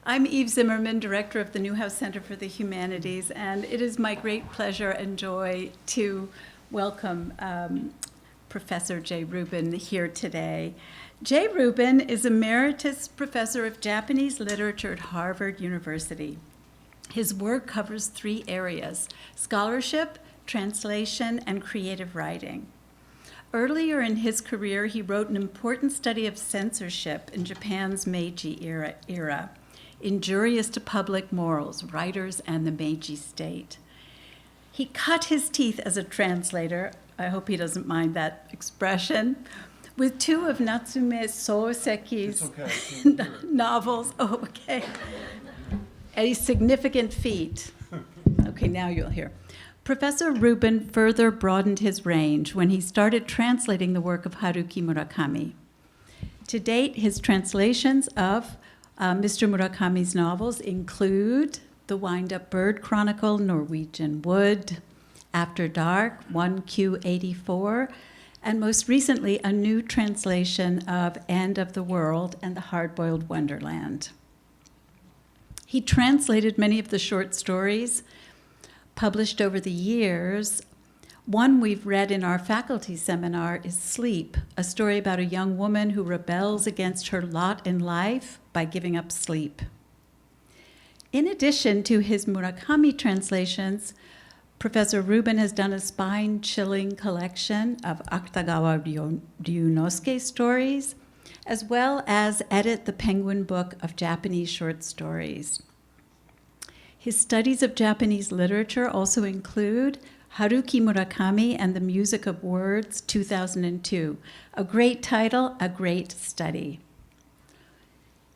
I'm Eve Zimmerman, Director of the Newhouse Center for the Humanities, and it is my great pleasure and joy to welcome Professor Jay Rubin here today. Jay Rubin is Emeritus Professor of Japanese Literature at Harvard University. His work covers three areas: scholarship, translation, and creative writing. Earlier in his career, he wrote an important study of censorship in Japan's Meiji era, Injurious to Public Morals, Writers and the Meiji State. He cut his teeth as a translator, I hope he doesn't mind that expression, with two of Natsume Soseki's novels. Oh, okay. A significant feat. Okay, now you'll hear. Professor Rubin further broadened his range when he started translating the work of Haruki Murakami. To date, his translations of Mr. Murakami's novels include The Wind-Up Bird Chronicle, Norwegian Wood, After Dark, 1Q84, and most recently, a new translation of End of the World and the Hard Boiled Wonderland. He translated many of the short stories published over the years. One we've read in our faculty seminar is Sleep, a story about a young woman who rebels against her lot in life by giving up sleep. In addition to his Murakami translations, Professor Rubin has done a spine-chilling collection of Akutagawa Ryunosuke stories, as well as edit the Penguin Book of Japanese short stories. His studies of Japanese literature also include Haruki Murakami and the Music of Words, 2002. A great title, a great study.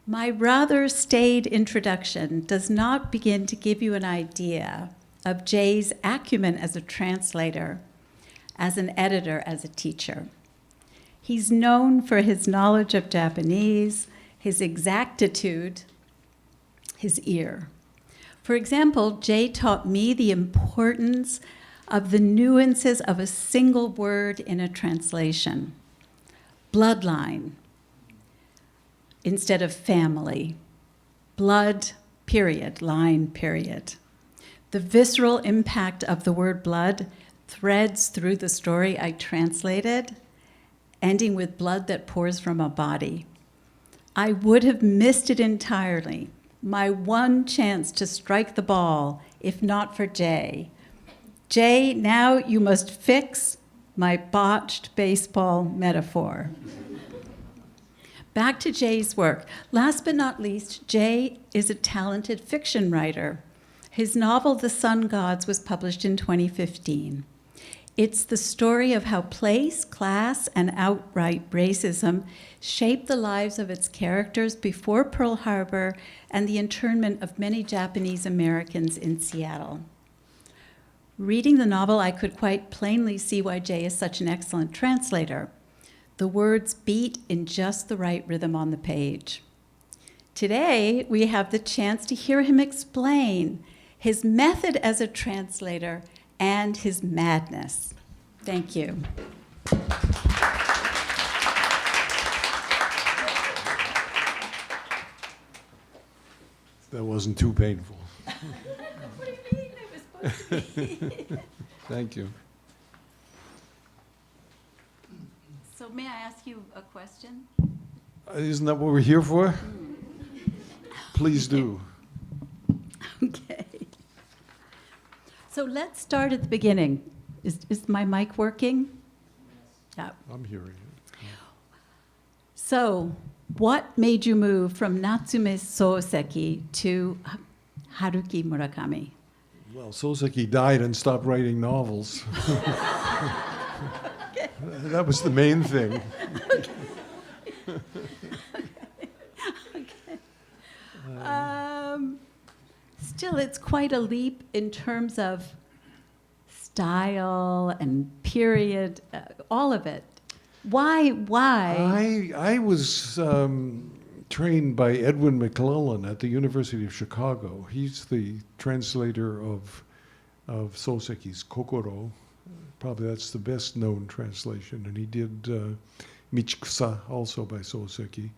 My rather staid introduction does not begin to give you an idea of Jay's acumen as a translator, as an editor, as a teacher. He's known for his knowledge of Japanese, his exactitude, his ear. For example, Jay taught me the importance of the nuances of a single word in a translation. Bloodline instead of family. Blood, period, line, period. The visceral impact of the word blood threads through the story I translated, ending with blood that pours from a body. I would have missed it entirely, my one chance to strike the ball, if not for Jay. Jay, now you must fix my botched baseball metaphor. Back to Jay's work. Last but not least, Jay is a talented fiction writer. His novel, The Sun Gods, was published in 2015. It's the story of how place, class, and outright racism shaped the lives of its characters before Pearl Harbor and the internment of many Japanese Americans in Seattle. Reading the novel, I could quite plainly see why Jay is such an excellent translator. The words beat in just the right rhythm on the page. Today, we have the chance to hear him explain his method as a translator and his madness. Thank you. That wasn't too painful. What do you mean it was supposed to be? Thank you. So may I ask you a question? Isn't that what we're here for? Please do. Okay. So let's start at the beginning. Is my mic working? Yeah. I'm hearing it. So what made you move from Natsume Soseki to Haruki Murakami? Well, Soseki died and stopped writing novels. Okay. That was the main thing. Still, it's quite a leap in terms of style and period, all of it. Why? I was trained by Edwin McClellan at the University of Chicago. He's the translator of Soseki's Kokoro. Probably that's the best known translation. And he did Michikusa, also by Soseki.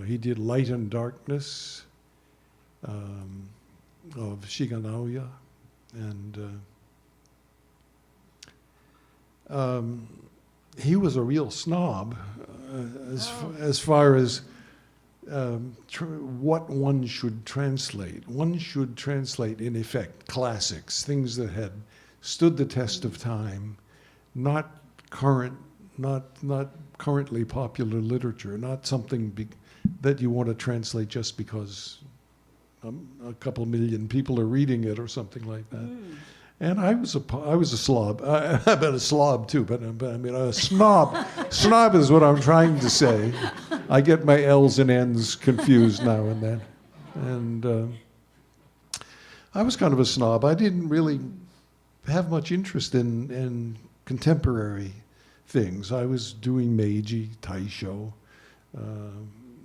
He did Light and Darkness, of Shigenaoya, and he was a real snob as far as what one should translate. One should translate, in effect, classics, things that had stood the test of time, not currently popular literature, not something that you want to translate just because a couple million people are reading it or something like that. And I was a slob. I've been a slob too, but I mean a snob. Snob is what I'm trying to say. I get my L's and N's confused now and then. And I was kind of a snob. I didn't really have much interest in contemporary things. I was doing Meiji, Taisho,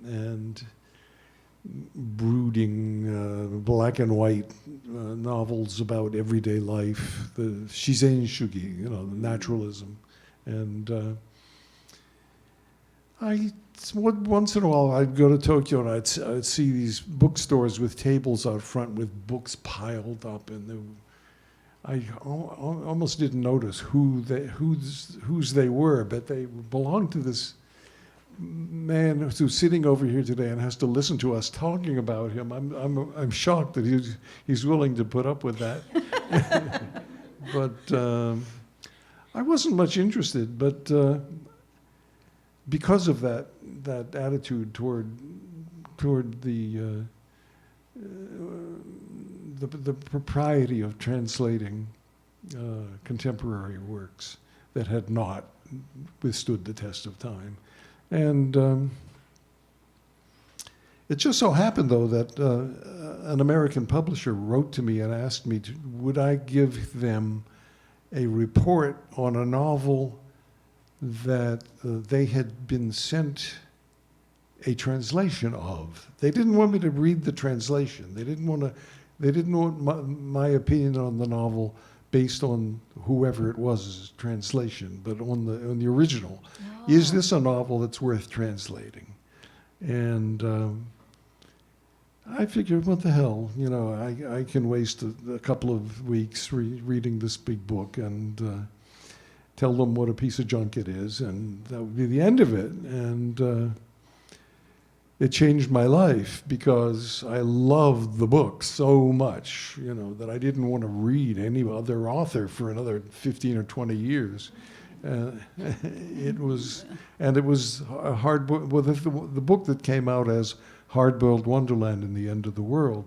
and brooding black and white novels about everyday life, the Shizen Shugi, the naturalism. And once in a while I'd go to Tokyo and I'd see these bookstores with tables out front with books piled up, and I almost didn't notice whose they were, but they belonged to this man who's sitting over here today and has to listen to us talking about him. I'm shocked that he's willing to put up with that. But I wasn't much interested. But because of that attitude toward the propriety of translating contemporary works that had not withstood the test of time. And it just so happened, though, that an American publisher wrote to me and asked me, would I give them a report on a novel that they had been sent a translation of. They didn't want me to read the translation. They didn't want my opinion on the novel based on whoever it was translation, but on the original. Oh. Is this a novel that's worth translating? And I figured, what the hell, I can waste a couple of weeks reading this big book and tell them what a piece of junk it is, and that would be the end of it. And it changed my life because I loved the book so much, that I didn't want to read any other author for another 15 or 20 years. It was a hard book. Well, the book that came out as Hard Boiled Wonderland and the End of the World,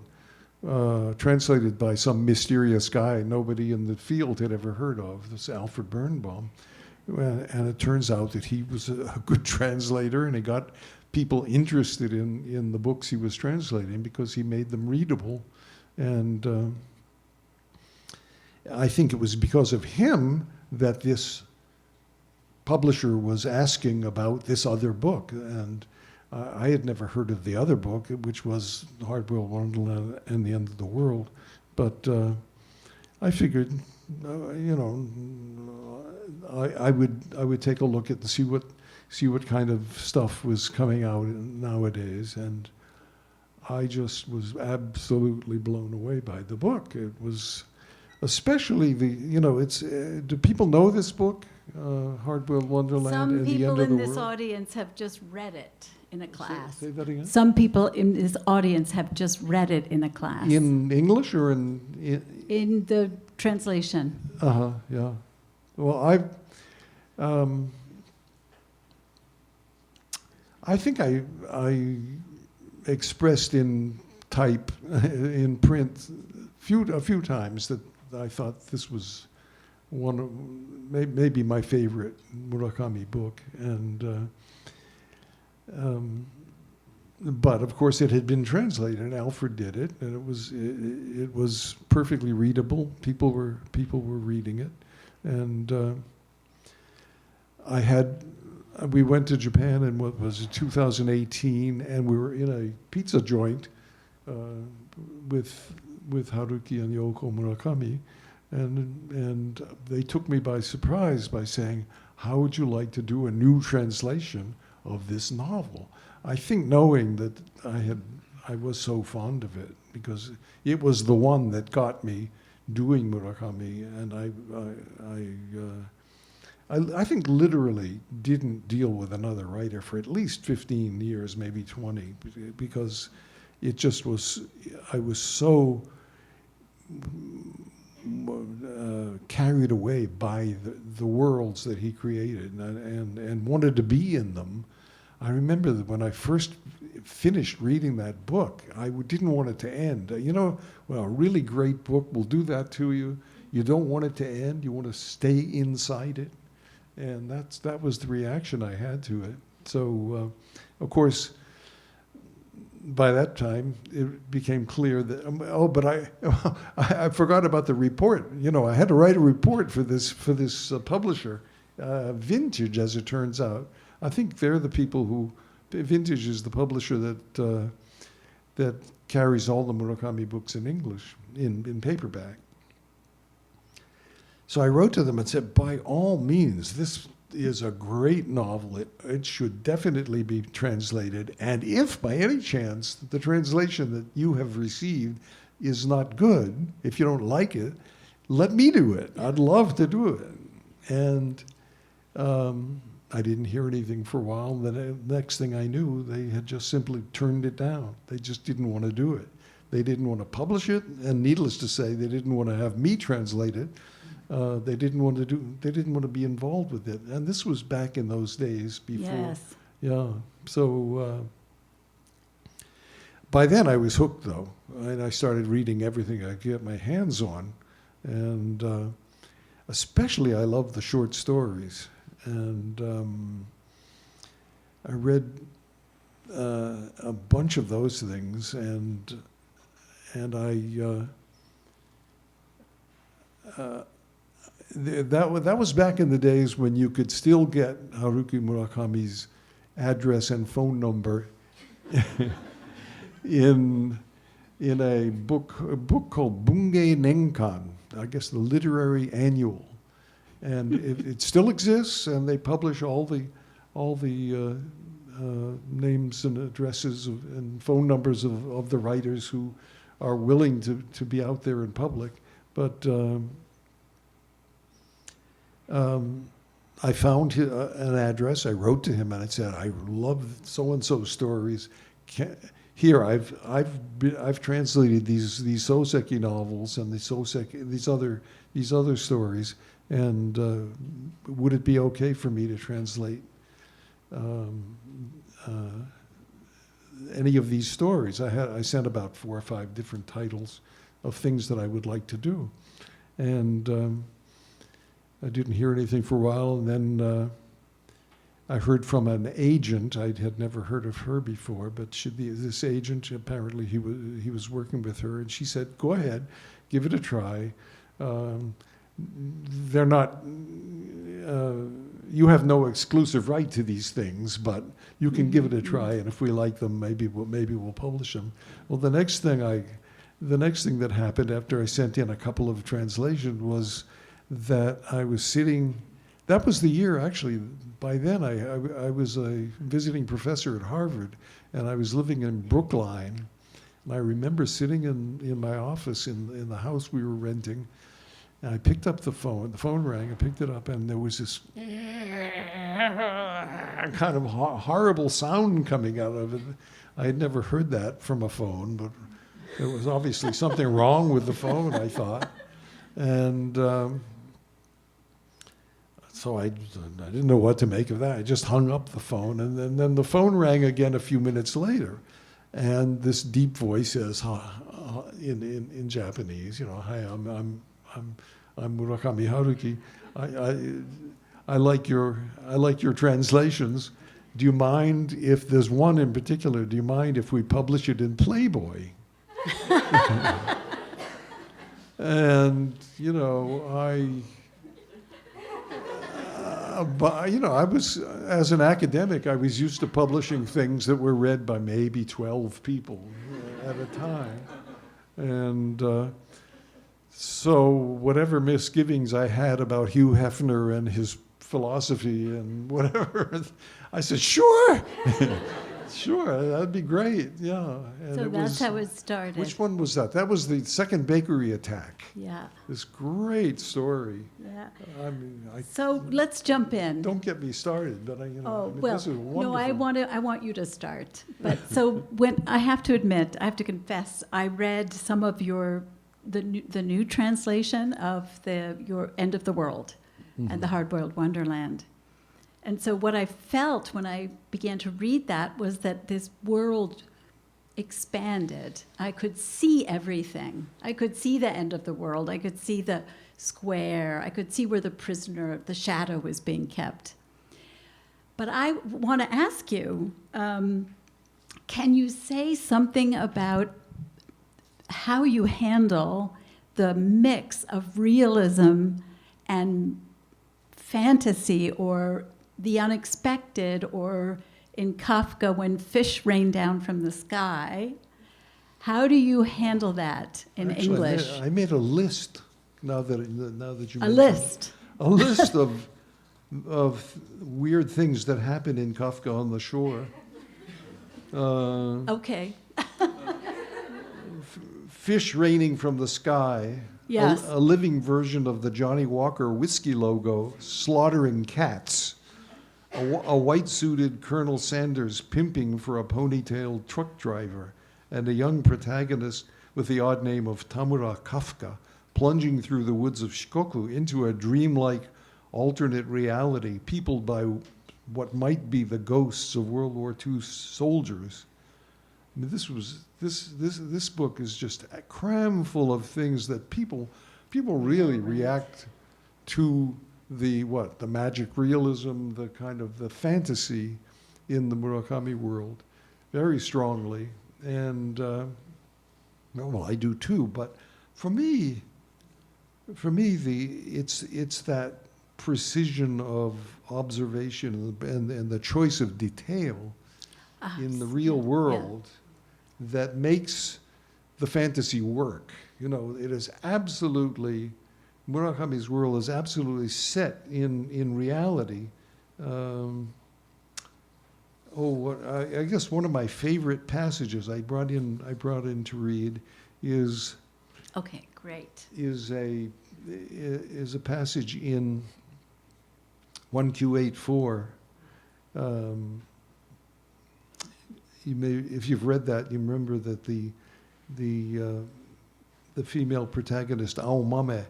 translated by some mysterious guy nobody in the field had ever heard of, this Alfred Birnbaum. And it turns out that he was a good translator, and he got people interested in the books he was translating because he made them readable. And I think it was because of him that this publisher was asking about this other book. And I had never heard of the other book, which was Hard Boiled Wonderland and the End of the World. But I figured, I would take a look at and see what kind of stuff was coming out nowadays, and I just was absolutely blown away by the book. It was especially do people know this book, Hard Boiled Wonderland and the End of the World? Some people in this audience have just read it in a class. Say that again? Some people in this audience have just read it in a class. In English or in the translation. Yeah. Well, I think I expressed in type, in print, a few times that I thought this was one of maybe my favorite Murakami book, and but of course it had been translated, and Alfred did it, and it was perfectly readable. People were reading it, and we went to Japan in what was it, 2018, and we were in a pizza joint with Haruki and Yoko Murakami, and they took me by surprise by saying, "How would you like to do a new translation of this novel?" I think knowing that I was so fond of it because it was the one that got me doing Murakami, and I think literally didn't deal with another writer for at least 15 years, maybe 20, because it just was, I was so carried away by the worlds that he created and wanted to be in them. I remember that when I first finished reading that book, I didn't want it to end. Well, a really great book will do that to you. You don't want it to end. You want to stay inside it. And that was the reaction I had to it. So, of course, by that time, it became clear that, but I forgot about the report. I had to write a report for this publisher, Vintage, as it turns out. I think they're the people who, Vintage is the publisher that carries all the Murakami books in English, in paperback. So I wrote to them and said, by all means, this is a great novel. It should definitely be translated. And if by any chance the translation that you have received is not good, if you don't like it, let me do it. I'd love to do it. And I didn't hear anything for a while. The next thing I knew, they had just simply turned it down. They just didn't want to do it. They didn't want to publish it, and needless to say, they didn't want to have me translate it. They didn't want to be involved with it. And this was back in those days before. Yes. Yeah. So by then I was hooked, though, and I started reading everything I could get my hands on. And especially I loved the short stories. And I read a bunch of those things, and that was back in the days when you could still get Haruki Murakami's address and phone number in a book called Bunge Nenkan, I guess the literary annual. And it still exists, and they publish all the names and addresses and phone numbers of the writers who are willing to be out there in public. But I found an address. I wrote to him and I said, I love so-and-so stories. Here, I've translated these Soseki novels and these other stories. And would it be okay for me to translate any of these stories? I sent about 4 or 5 different titles of things that I would like to do, and I didn't hear anything for a while. And then I heard from an agent. I had never heard of her before, but this agent, apparently he was working with her, and she said, "Go ahead, give it a try." They're not, you have no exclusive right to these things, but you can give it a try, and if we like them, maybe we'll publish them. Well, the next thing that happened after I sent in a couple of translations was that I was sitting, that was the year actually, by then I was a visiting professor at Harvard, and I was living in Brookline, and I remember sitting in my office in the house we were renting. And I picked up the phone rang, I picked it up, and there was this kind of horrible sound coming out of it. I had never heard that from a phone, but there was obviously something wrong with the phone, I thought. And so I didn't know what to make of that. I just hung up the phone, and then the phone rang again a few minutes later. And this deep voice says, in Japanese, "Hi, I'm Murakami Haruki. I like your translations. Do you mind if there's one in particular? Do you mind if we publish it in Playboy?" And I was, as an academic, I was used to publishing things that were read by maybe 12 people at a time, and. So whatever misgivings I had about Hugh Hefner and his philosophy and whatever, I said, "Sure, Sure, that'd be great. Yeah. And So that's how it started. Which one was that? That was the second bakery attack. Yeah, This great story. yeah. I mean, So let's jump in. don't get me started, but I Oh, mean, well, this is wonderful. no, I want you to start. But so when I have to admit, I have to confess, I read some of the new translation of your End of the World and the Hard Boiled Wonderland. And so what I felt when I began to read that was that this world expanded. I could see everything. I could see the end of the world. I could see the square. I could see where the prisoner, the shadow, was being kept. But I want to ask you, can you say something about how you handle the mix of realism and fantasy, or the unexpected, or in Kafka, when fish rain down from the sky? How do you handle that in Actually, English? I made a list now that you A mentioned it. list. A list of weird things that happen in Kafka on the Shore. Okay. Fish raining from the sky. Yes. A living version of the Johnny Walker whiskey logo, slaughtering cats. A white-suited Colonel Sanders pimping for a ponytailed truck driver, and a young protagonist with the odd name of Tamura Kafka plunging through the woods of Shikoku into a dreamlike alternate reality peopled by what might be the ghosts of World War II soldiers. I mean, this book is just cram full of things that people really react to. The magic realism, the kind of the fantasy in the Murakami world very strongly. And, well, I do too, but for me, it's that precision of observation and the choice of detail in the real world that makes the fantasy work. You know, it is absolutely, Murakami's world is absolutely set in reality. I guess one of my favorite passages I brought in to read is Okay, great. is a passage in 1Q84. If you've read that, you remember that the female protagonist Aomame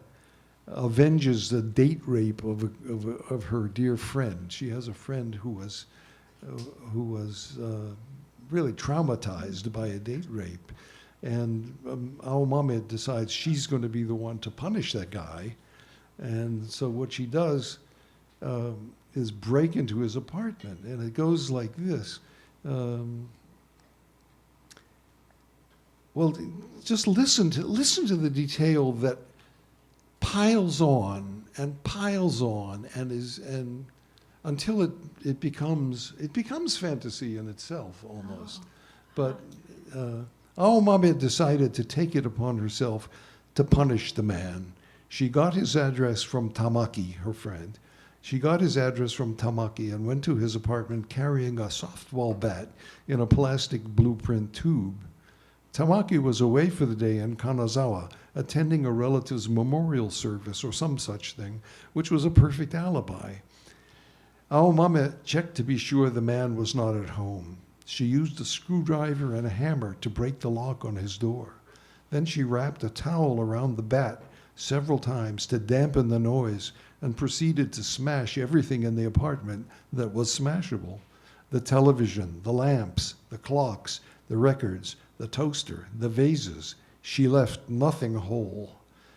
avenges the date rape of her dear friend. She has a friend who was really traumatized by a date rape, and Aomame decides she's going to be the one to punish that guy, and so what she does is break into his apartment, and it goes like this. Well, just listen to the detail that piles on and until it becomes fantasy in itself almost. But Aomame decided to take it upon herself to punish the man. She got his address from Tamaki, her friend. She got his address from Tamaki and went to his apartment carrying a softball bat in a plastic blueprint tube. Tamaki was away for the day in Kanazawa, attending a relative's memorial service or some such thing, which was a perfect alibi. Aomame checked to be sure the man was not at home. She used a screwdriver and a hammer to break the lock on his door. Then she wrapped a towel around the bat several times to dampen the noise and proceeded to smash everything in the apartment that was smashable. The television, the lamps, the clocks, the records, the toaster, the vases. She left nothing whole.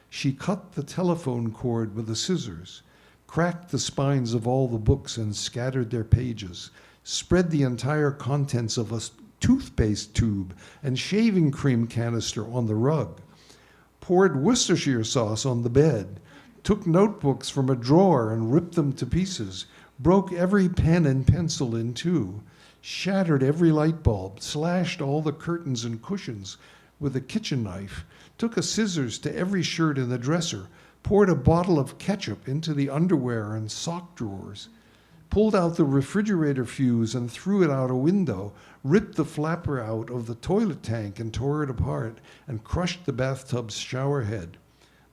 She cut the telephone cord with the scissors, cracked the spines of all the books and scattered their pages, spread the entire contents of a toothpaste tube and shaving cream canister on the rug, poured Worcestershire sauce on the bed, took notebooks from a drawer and ripped them to pieces, broke every pen and pencil in two, shattered every light bulb, slashed all the curtains and cushions with a kitchen knife, took a scissors to every shirt in the dresser, poured a bottle of ketchup into the underwear and sock drawers, pulled out the refrigerator fuse and threw it out a window, ripped the flapper out of the toilet tank and tore it apart, and crushed the bathtub's shower head.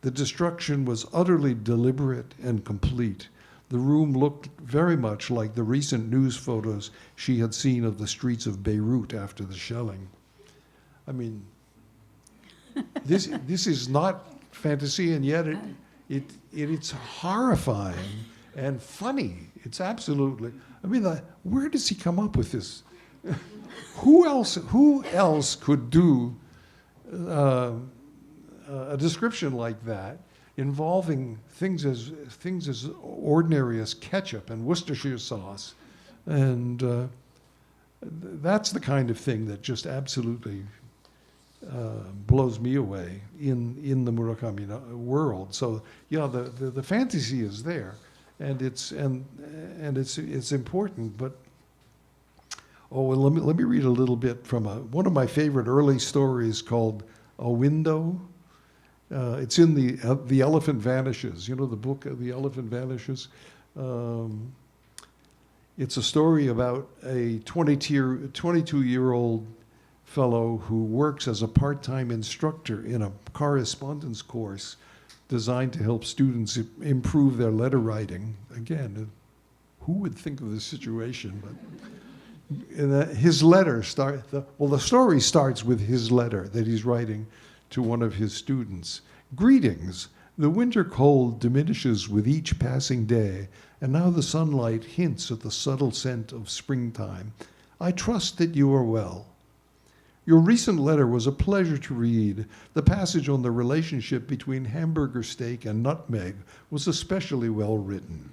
The destruction was utterly deliberate and complete. The room looked very much like the recent news photos she had seen of the streets of Beirut after the shelling. I mean, this is not fantasy, and yet it's horrifying and funny. It's absolutely. I mean, where does he come up with this? Who else could do a description like that, involving things as ordinary as ketchup and Worcestershire sauce, and that's the kind of thing that just absolutely blows me away in the Murakami world. So yeah, the fantasy is there, and it's important. But well, let me read a little bit from one of my favorite early stories called A Window. It's in the Elephant Vanishes. You know the book The Elephant Vanishes. It's a story about a 22-year-old fellow who works as a part-time instructor in a correspondence course designed to help students improve their letter writing. Again, who would think of this situation? But his letter the story starts with his letter that he's writing to one of his students. Greetings. The winter cold diminishes with each passing day, and now the sunlight hints at the subtle scent of springtime. I trust that you are well. Your recent letter was a pleasure to read. The passage on the relationship between hamburger steak and nutmeg was especially well written.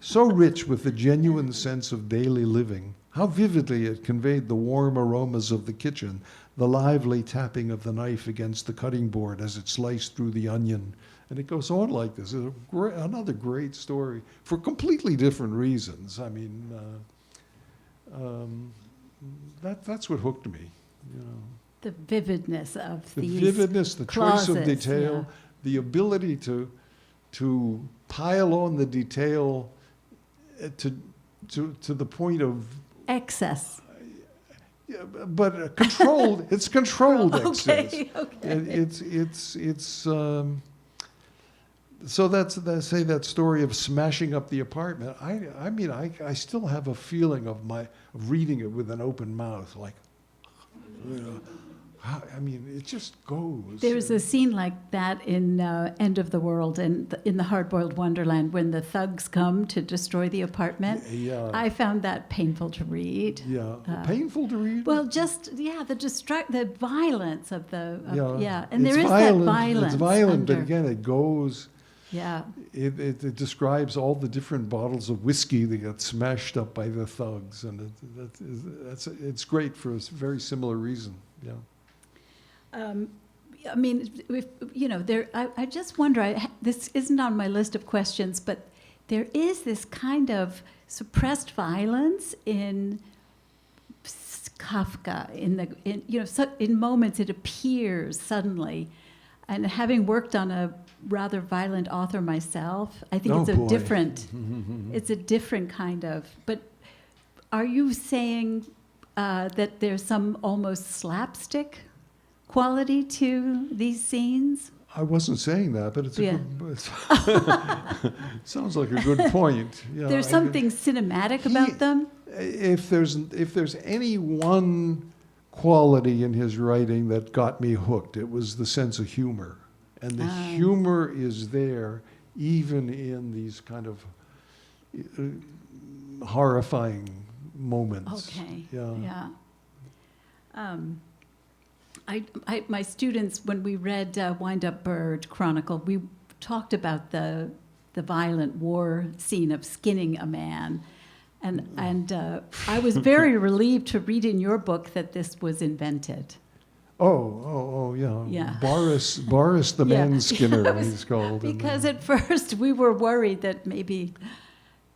So rich with the genuine sense of daily living. How vividly it conveyed the warm aromas of the kitchen, the lively tapping of the knife against the cutting board as it sliced through the onion. And it goes on like this. It's another great story for completely different reasons. I mean, that's what hooked me. You know. The vividness of the these vividness, the choice of clauses, detail, yeah. The ability to pile on the detail to the point of excess. yeah, but controlled. It's controlled excess. Okay. It's so that's that story of smashing up the apartment. I mean I still have a feeling of reading it with an open mouth, like, you know, I mean it just goes. There's a scene like that in End of the World in the Hard Boiled Wonderland when the thugs come to destroy the apartment. Yeah. I found that painful to read. Yeah, painful to read. Well, just the violence of the and It's there is violent, that violence. It's violent, under. but again, it goes. Yeah. It describes all the different bottles of whiskey that got smashed up by the thugs, and it's great for a very similar reason. Yeah. I mean, I just wonder, this isn't on my list of questions, but there is this kind of suppressed violence in Kafka. In moments it appears suddenly, and having worked on a rather violent author myself, I think it's a different kind of. But are you saying that there's some almost slapstick quality to these scenes? I wasn't saying that, but it's Yeah. sounds like a good point. Yeah, There's something cinematic about them. If there's any one quality in his writing that got me hooked, it was the sense of humor, and the humor is there even in these kind of horrifying moments. Okay. Yeah. My students, when we read Wind Up Bird Chronicle, we talked about the violent war scene of skinning a man. And I was very relieved to read in your book that this was invented. Oh, yeah. Yeah. Boris the Yeah. man skinner, he's called. Because at first we were worried that maybe,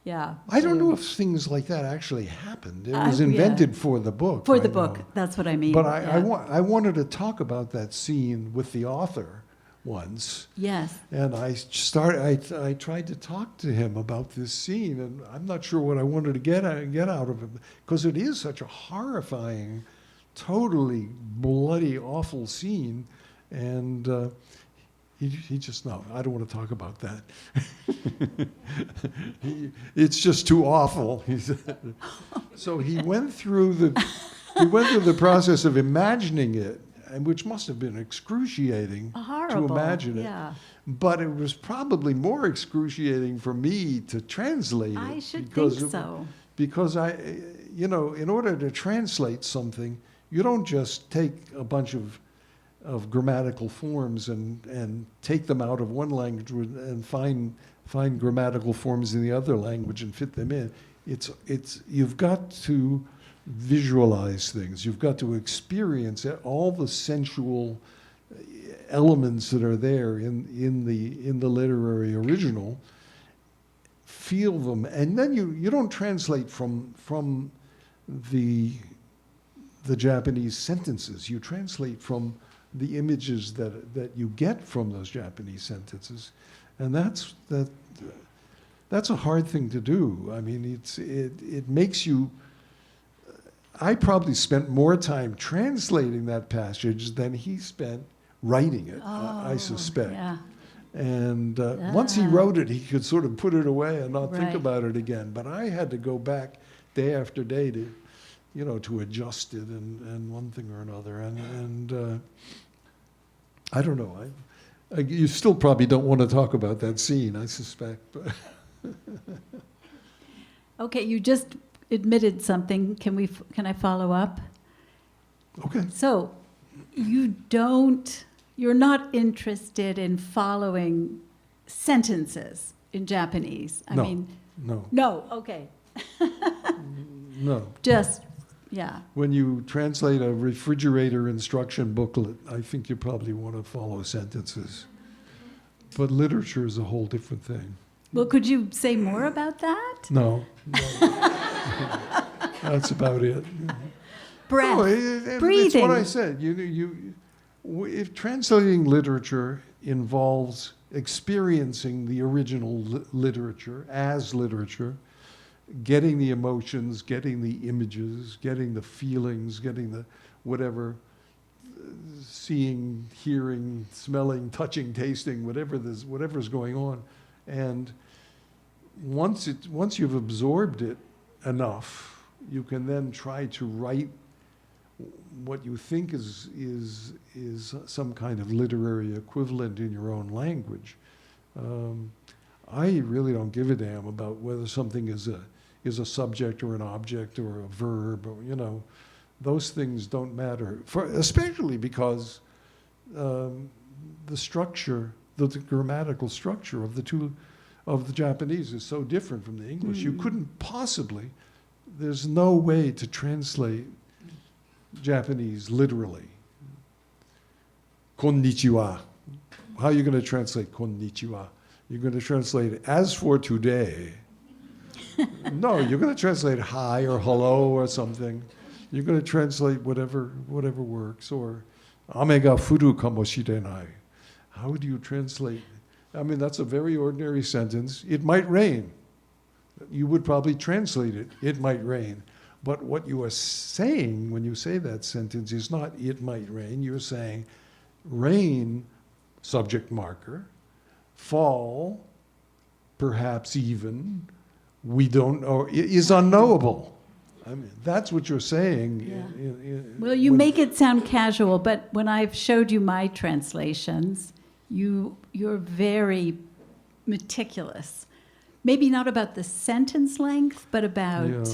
yeah. I don't know if things like that actually happened. It was invented for the book. That's what I mean. But I wanted to talk about that scene with the author once. Yes. And I tried to talk to him about this scene, and I'm not sure what I wanted to get out of it, because it is such a horrifying, totally bloody, awful scene. And he just, no, I don't want to talk about that. It's just too awful. He said. So he went through the process of imagining it, and which must have been excruciating Horrible. to imagine it. Yeah. But it was probably more excruciating for me to translate it. I should because think so. Because in order to translate something, you don't just take a bunch of grammatical forms and take them out of one language and find grammatical forms in the other language and fit them in. You've got to visualize things. You've got to experience all the sensual elements that are there in the literary original. Feel them, and then you don't translate from the Japanese sentences. You translate from the images that you get from those Japanese sentences, and that's a hard thing to do. I mean, it makes you. I probably spent more time translating that passage than he spent writing it. I suspect. Yeah. And once he wrote it, he could sort of put it away and not think Right. about it again. But I had to go back day after day to adjust it and one thing or another. And I don't know. You still probably don't want to talk about that scene, I suspect. But Okay, you just admitted something. Can I follow up? okay. So, you're not interested in following sentences in Japanese. I No. mean, No, no, okay. no. Just, yeah. When you translate a refrigerator instruction booklet, I think you probably want to follow sentences. But literature is a whole different thing. Well, could you say more about that? No. That's about it. Breath, No, it's breathing. what I said. If translating literature involves experiencing the original literature as literature, getting the emotions, getting the images, getting the feelings, getting the whatever, seeing, hearing, smelling, touching, tasting, whatever's going on, and once you've absorbed it enough, you can then try to write what you think is some kind of literary equivalent in your own language. I really don't give a damn about whether something is a subject or an object or a verb, or those things don't matter. Especially because the structure, the grammatical structure of the Japanese is so different from the English. You couldn't possibly. There's no way to translate Japanese literally. Konnichiwa. How are you going to translate konnichiwa? You're going to translate it as for today. No, you're going to translate hi or hello or something. You're going to translate whatever works. Or ame ga furu kamoshirenai. How do you translate? I mean, that's a very ordinary sentence. It might rain. You would probably translate it. It might rain. But what you are saying when you say that sentence is not it might rain. You're saying rain, subject marker, fall, perhaps even, we don't know, is unknowable. I mean, that's what you're saying. Yeah. Well, you make it sound casual, but when I've showed you my translations, you're very meticulous. Maybe not about the sentence length, but about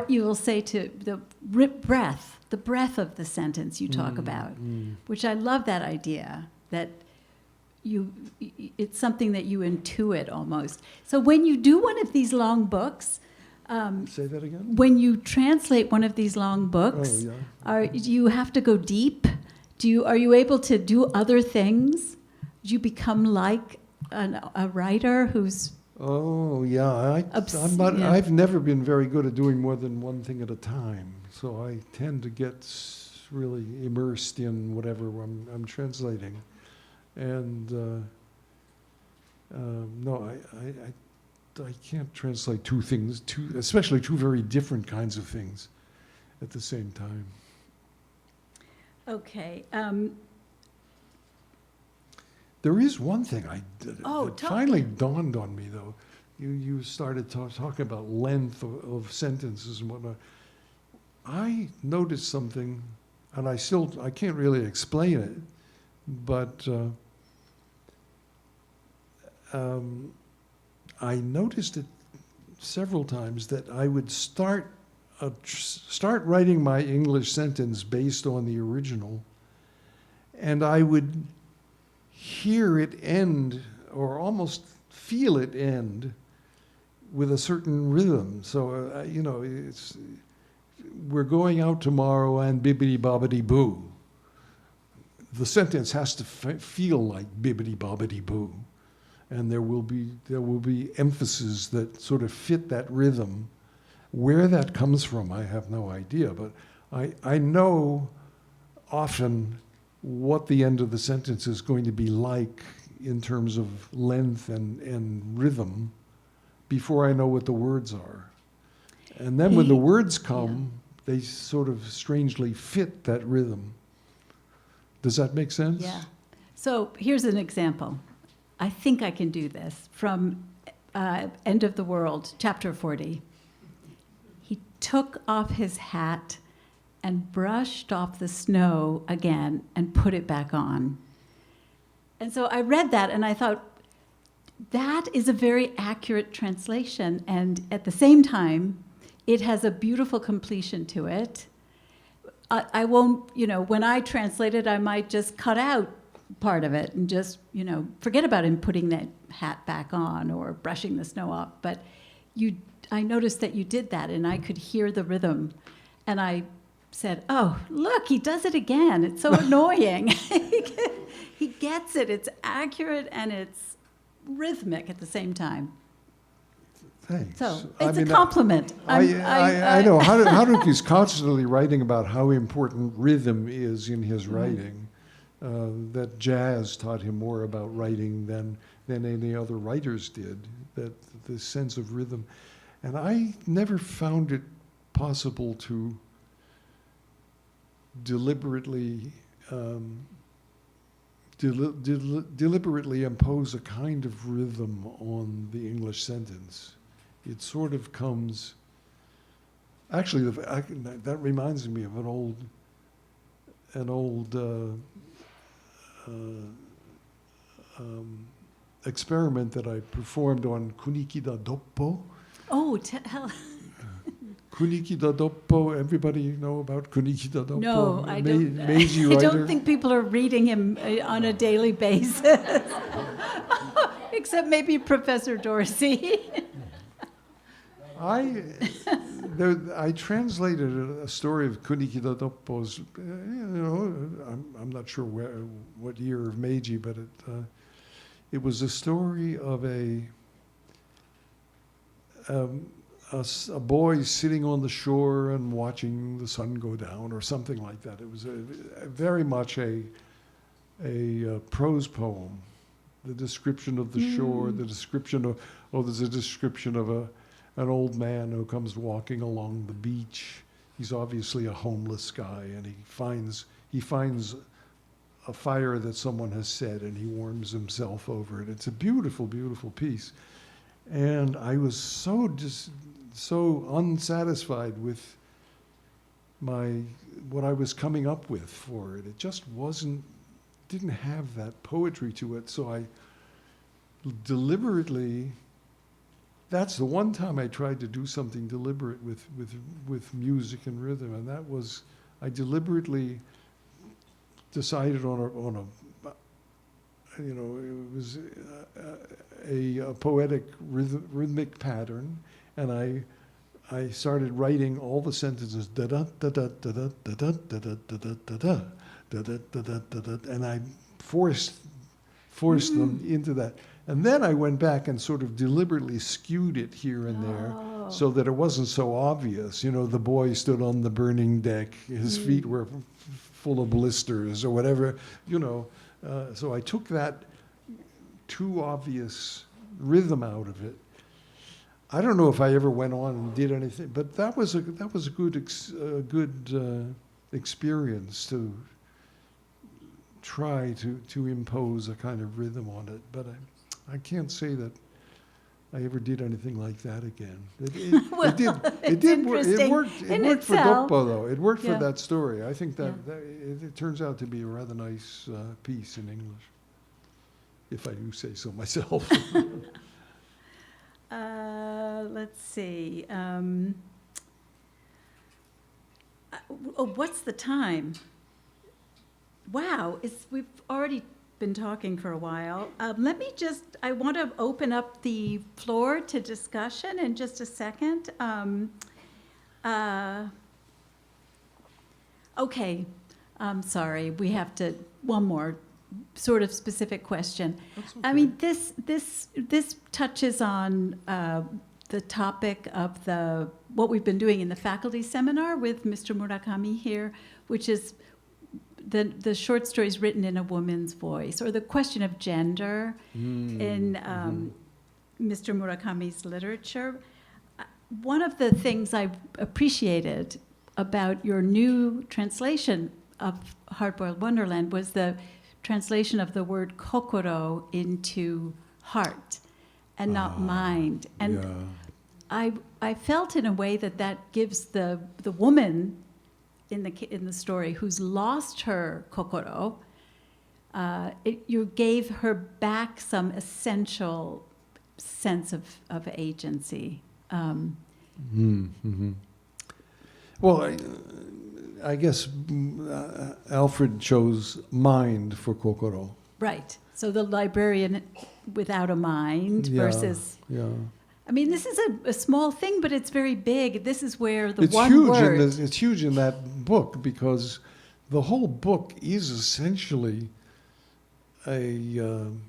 you will say to the breath, the breath of the sentence you talk about, which I love that idea, that it's something that you intuit almost. So when you do one of these long books, say that again? when you translate one of these long books, do you have to go deep? Are you able to do other things? Do you become like a writer who's... Oh, yeah. I've never been very good at doing more than one thing at a time. So I tend to get really immersed in whatever I'm translating. And no, I can't translate two things, especially two very different kinds of things at the same time. Okay. There is one thing that talk. finally dawned on me, though. You started talking about length of sentences and whatnot. I noticed something, and I can't really explain it, but I noticed it several times that I would start writing my English sentence based on the original, and I would hear it end, or almost feel it end, with a certain rhythm. So, we're going out tomorrow and bibbidi bobbidi boo. The sentence has to feel like bibbidi bobbidi boo. And there will be emphases that sort of fit that rhythm. Where that comes from, I have no idea, but I know often what the end of the sentence is going to be like in terms of length and rhythm before I know what the words are. And then when the words come, they sort of strangely fit that rhythm. Does that make sense? Yeah. So here's an example. I think I can do this from End of the World, chapter 40. He took off his hat and brushed off the snow again and put it back on. And so I read that and I thought, that is a very accurate translation. And at the same time, it has a beautiful completion to it. I won't, when I translate it, I might just cut out part of it and just, forget about him putting that hat back on or brushing the snow off. But I noticed that you did that, and I could hear the rhythm. And I said, oh, look, he does it again. It's so annoying. He gets it. It's accurate, and it's rhythmic at the same time. Thanks. So it's a compliment. I know. Haruki's constantly writing about how important rhythm is in his writing. That jazz taught him more about writing than any other writers did, that the sense of rhythm. And I never found it possible to deliberately impose a kind of rhythm on the English sentence. It sort of comes. Actually, that reminds me of an old experiment that I performed on Kunikida Doppo. Oh, tell. Kunikida Doppo. Everybody know about Kunikida Doppo? No, I don't. Meiji I writer. don't think people are reading him on a daily basis, except maybe Professor Dorsey. I translated a story of Kunikida Doppo's. I'm not sure what year of Meiji, but it was a story of a boy sitting on the shore and watching the sun go down, or something like that. It was very much a prose poem. The description of the shore, the description of there's a description of an old man who comes walking along the beach. He's obviously a homeless guy, and he finds a fire that someone has set, and he warms himself over it. It's a beautiful, beautiful piece. And I was so unsatisfied with what I was coming up with for it. It just didn't have that poetry to it. So I deliberately. That's the one time I tried to do something deliberate with music and rhythm, and that was I deliberately decided on it was a poetic rhythmic pattern, and I started writing all the sentences da da da da da da da da da da da da da da da da da da, and I forced them into that. And then I went back and sort of deliberately skewed it here and there so that it wasn't so obvious. The boy stood on the burning deck, his feet were full of blisters or whatever, So I took that too obvious rhythm out of it. I don't know if I ever went on and did anything, but that was a good experience to try to impose a kind of rhythm on it. But I can't say that I ever did anything like that again. Well, it did. it's It worked. It interesting worked in for itself. Dokpo though. It worked Yeah. for that story. I think that, Yeah. it turns out to be a rather nice piece in English, if I do say so myself. Let's see. What's the time? Wow, we've already been talking for a while. I want to open up the floor to discussion in just a second. Okay, I'm sorry, we have to, one more sort of specific question. That's I okay. mean, this touches on the topic of what we've been doing in the faculty seminar with Mr. Murakami here, which is the short stories written in a woman's voice, or the question of gender in Mr. Murakami's literature. One of the things I appreciated about your new translation of Hard Boiled Wonderland was the translation of the word kokoro into heart and not mind. And yeah. I felt in a way that gives the woman in the story who's lost her kokoro, you gave her back some essential sense of agency. Well, I guess Alfred chose mind for Kokoro. Right. So the librarian without a mind Yeah, versus. yeah. I mean, this is a small thing, but it's very big. This is where the It's one huge. word. It's huge in that book because the whole book is essentially an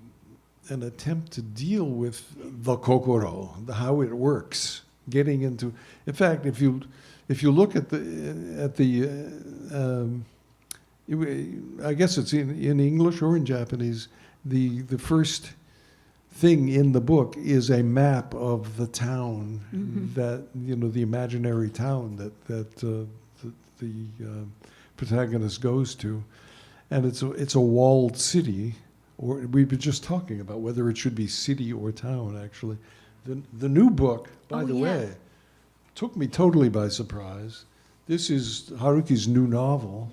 attempt to deal with the kokoro, how it works. Getting into, in fact, if you look at I guess it's in English or in Japanese, the first thing in the book is a map of the town that, the imaginary town that the protagonist goes to, and it's a walled city, or we were just talking about whether it should be city or town. Actually, the new book, by the way, took me totally by surprise. This is Haruki's new novel.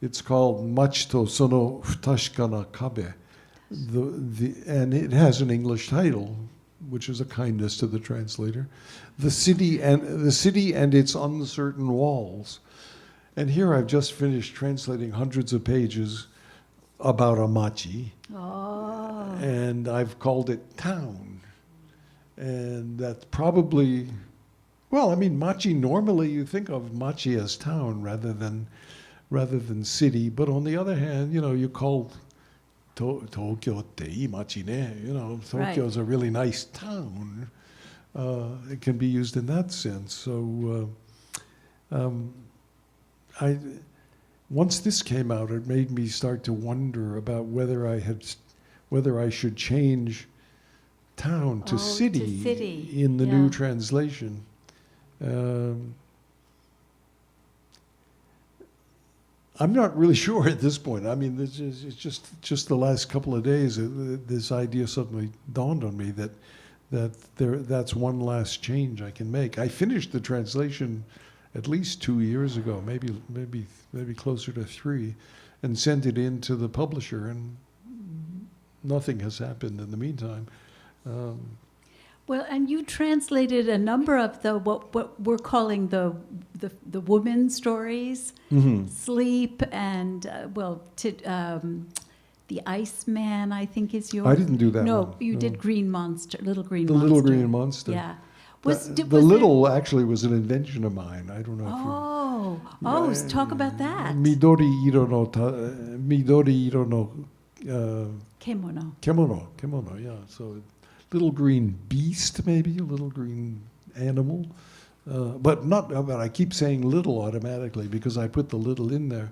It's called Machito Sono Futashikana Kabe. And it has an English title, which is a kindness to the translator. The city and its uncertain walls. And here I've just finished translating hundreds of pages about a machi. Oh. And I've called it town. And that's probably, well, I mean, machi, normally you think of machi as town rather than city. But on the other hand, you call Tokyo te ii machi ne. Tokyo is a really nice town. It can be used in that sense. So once this came out, it made me start to wonder about whether I should change town to city in the new translation. I'm not really sure at this point. I mean, it's just the last couple of days, this idea suddenly dawned on me that's one last change I can make. I finished the translation at least 2 years ago, maybe closer to 3, and sent it in to the publisher, and nothing has happened in the meantime. Well, and you translated a number of what we're calling the woman stories, Sleep, and the Iceman, I think is yours. I didn't do that No, one. you did Green Monster, Little Green The Monster. Little Green Monster. Yeah. The little actually was an invention of mine. I don't know if you... Talk about that. Midori iro no Kemono, yeah. So little green beast, maybe, a little green animal. But I keep saying little automatically because I put the little in there.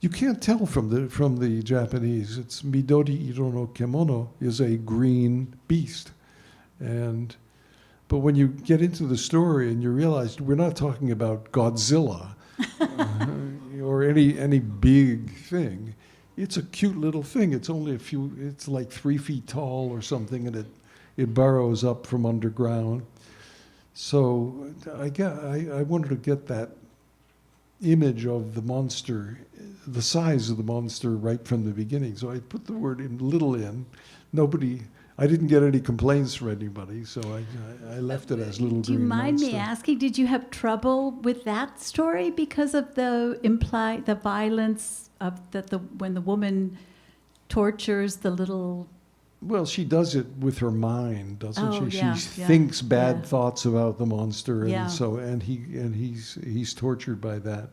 you can't tell from the Japanese. It's Midori iro no kemono is a green beast, but when you get into the story and you realize we're not talking about Godzilla or any big thing, it's a cute little thing. It's only it's like 3 feet tall or something, and it burrows up from underground. So I wanted to get that image of the monster, the size of the monster right from the beginning. So I put the word little in. I didn't get any complaints from anybody, so I left it as little Do you green mind monster. me asking, did you have trouble with that story because of the violence of when the woman tortures the little... Well, she does it with her mind, doesn't Oh, she? yeah, She yeah, thinks bad yeah. thoughts about the monster, and Yeah. he's tortured by that.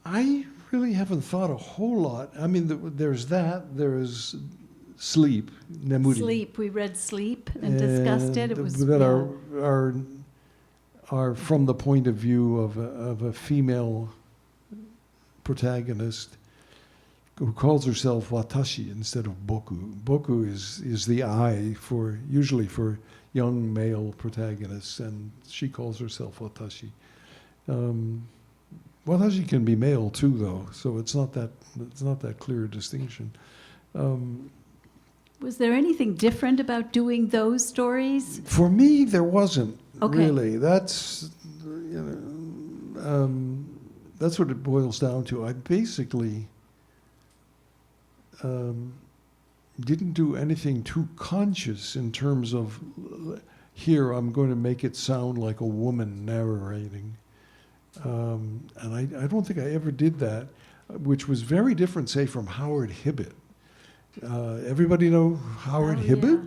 I really haven't thought a whole lot. I mean, there's that. There's Sleep, Nemuri. Sleep. We read Sleep and discussed it. It was that are from the point of view of a female protagonist who calls herself Watashi instead of Boku. Boku is the I usually for young male protagonists, and she calls herself Watashi. Watashi can be male too, though, so it's not that clear a distinction. Was there anything different about doing those stories? For me, there wasn't really. Okay. That's what it boils down to. I basically didn't do anything too conscious in terms of here I'm going to make it sound like a woman narrating. And I don't think I ever did that, which was very different, say, from Howard Hibbett. Everybody know Howard Hibbett?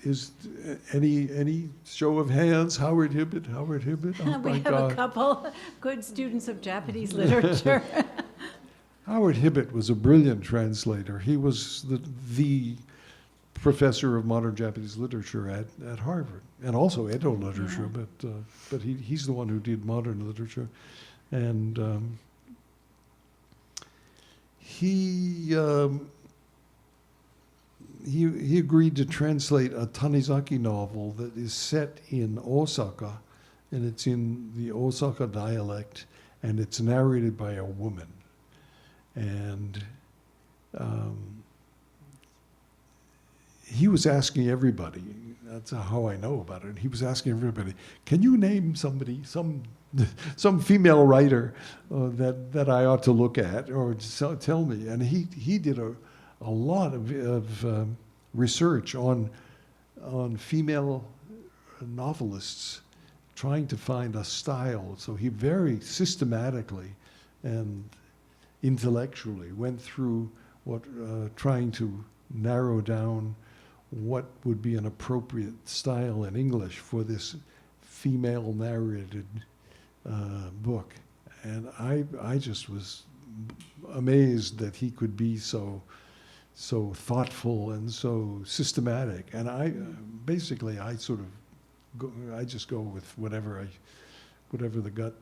Yeah. Is any show of hands? Howard Hibbett? Howard Hibbett? Oh We my have God. a couple good students of Japanese literature. Howard Hibbett was a brilliant translator. He was the professor of modern Japanese literature at Harvard, and also Edo literature. Yeah. But he's the one who did modern literature, and he agreed to translate a Tanizaki novel that is set in Osaka, and it's in the Osaka dialect, and it's narrated by a woman. And he was asking everybody, that's how I know about it, he was asking everybody, can you name somebody, some female writer that I ought to look at, or tell me? And he did a lot of research on female novelists, trying to find a style. So he very systematically and intellectually went through trying to narrow down what would be an appropriate style in English for this female narrated book. And I just was amazed that he could be so thoughtful and so systematic. And I just go with whatever the gut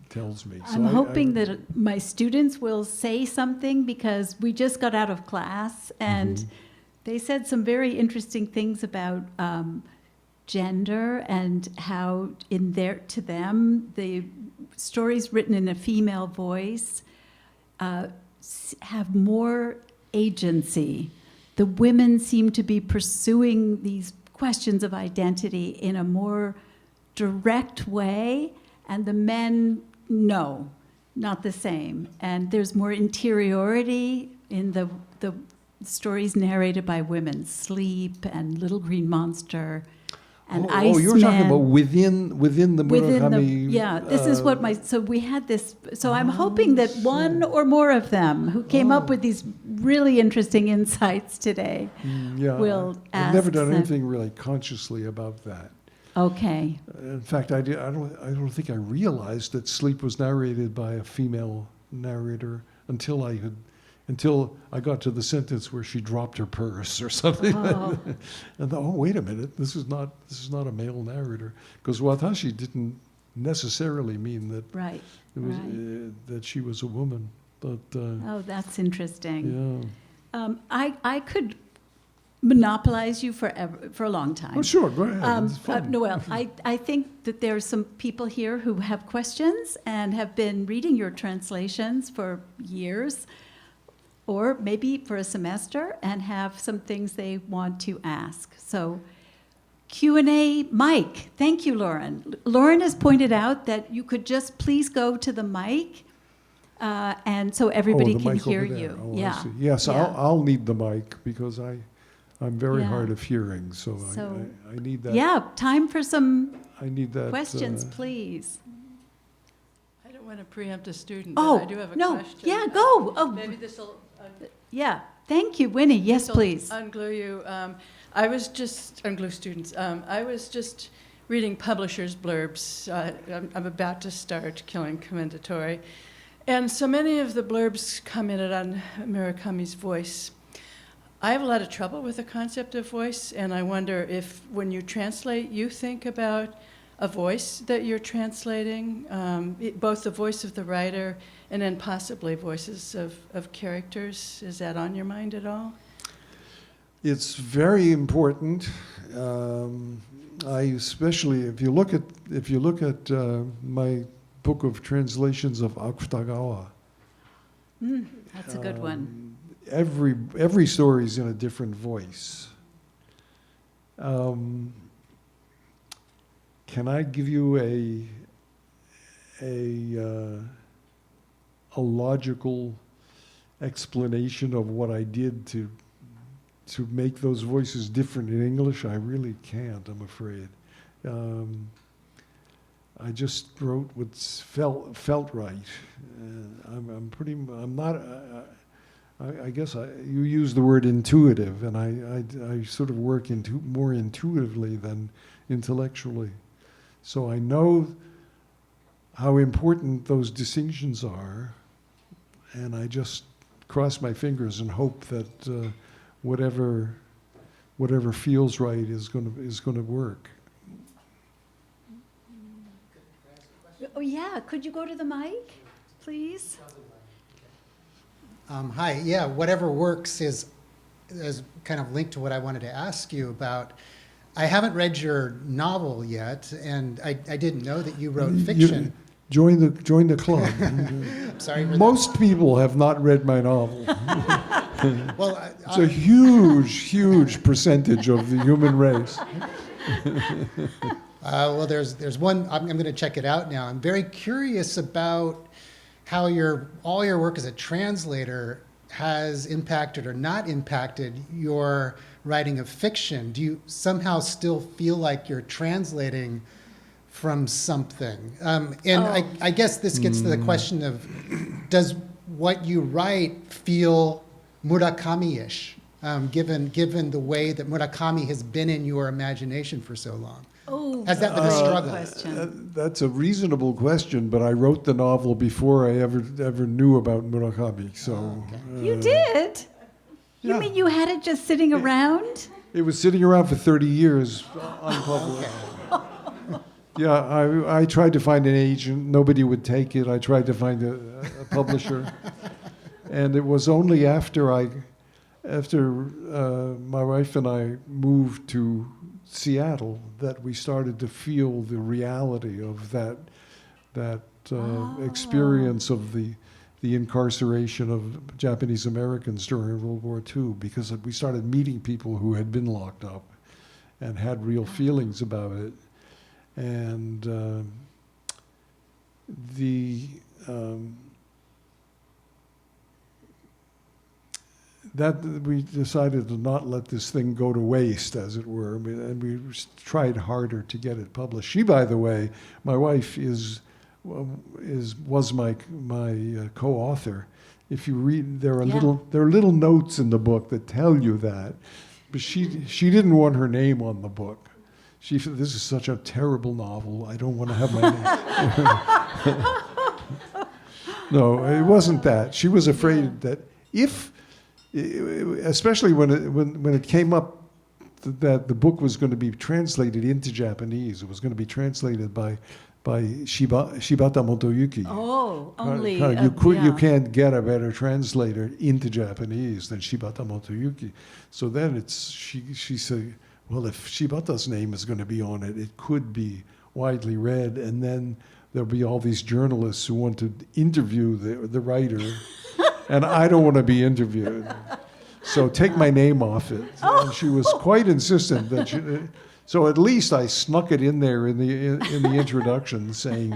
tells me. I'm hoping that my students will say something, because we just got out of class and they said some very interesting things about gender and how to them the stories written in a female voice have more agency. The women seem to be pursuing these questions of identity in a more direct way, and the men, no, not the same. And there's more interiority in the stories narrated by women, Sleep and Little Green Monster and Iceman. Oh, you're talking about within the Murakami. This is what so we had this, so I'm hoping that one or more of them who came up with these really interesting insights today will ask. I've never done anything really consciously about that. Okay. In fact, I don't think I realized that Sleep was narrated by a female narrator until I got to the sentence where she dropped her purse or something. Oh. And thought, oh, wait a minute, this is not a male narrator, because Watashi necessarily mean that Right. it was Right. that she was a woman. But Oh, that's interesting. yeah. I could monopolize you forever, for a long time. Oh, sure. Go ahead. It's fun. Noel, I think that there are some people here who have questions and have been reading your translations for years, or maybe for a semester, and have some things they want to ask. So Q&A mic. Thank you, Lauren. Lauren has pointed out that you could just please go to the mic, and so everybody the can mic hear over there. you. Oh, I Yeah. see. Yes, Yeah. I'll need the mic because I'm very Yeah. hard of hearing, so, So, I need that. Yeah, time for some I need that. questions, please. I don't want to preempt a student, Oh, but I do have a no, question. yeah, go. Oh, Maybe this will yeah, thank you, Winnie, yes, please. unglue you. I was just, unglue students. I was just reading publishers' blurbs. I'm about to start Killing Commendatory. And so many of the blurbs commented on Murakami's voice. I have a lot of trouble with the concept of voice, and I wonder if when you translate, you think about a voice that you're translating, both the voice of the writer and then possibly voices of characters. Is that on your mind at all? It's very important. I especially, if you look at my book of translations of Akutagawa, That's a good one. every story is in a different voice. Can I give you a logical explanation of what I did to make those voices different in English? I really can't, I'm afraid. I just wrote what felt right. I guess you use the word intuitive, and I sort of work more intuitively than intellectually. So I know how important those distinctions are, and I just cross my fingers and hope that whatever feels right is going to work. Oh, yeah, could you go to the mic, please? Hi, yeah, whatever works is kind of linked to what I wanted to ask you about. I haven't read your novel yet, and I didn't know that you wrote fiction. Join the club. Sorry for Most people have not read my novel. that. Well, It's a huge percentage of the human race. well, there's one. I'm going to check it out now. I'm very curious about how all your work as a translator has impacted or not impacted your writing of fiction. Do you somehow still feel like you're translating from something? I guess this gets to the question of, does what you write feel Murakami-ish, given the way that Murakami has been in your imagination for so long? Oh, Has that been a great struggle? question. That's a reasonable question, but I wrote the novel before I ever knew about Murakami. So You did? You yeah. mean you had it just sitting around? it was sitting around for 30 years unpublished. Yeah, I tried to find an agent. Nobody would take it. I tried to find a publisher. And it was only after my wife and I moved to Seattle that we started to feel the reality of that experience of the incarceration of Japanese Americans during World War II, because we started meeting people who had been locked up and had real feelings about it. And that we decided to not let this thing go to waste, as it were, and we tried harder to get it published. She, by the way, my wife was my co-author. If you read, there are little notes in the book that tell you that, but she didn't want her name on the book. She said, "This is such a terrible novel. I don't want to have my name." No, it wasn't that. She was afraid that especially when it came up that the book was going to be translated into Japanese. It was going to be translated by Shibata Motoyuki. Oh, only You can't get a better translator into Japanese than Shibata Motoyuki. So then she said, well, if Shibata's name is going to be on it, it could be widely read, and then there'll be all these journalists who want to interview the writer, and I don't want to be interviewed. So take my name off it. And she was quite insistent that so at least I snuck it in there in the introduction, saying,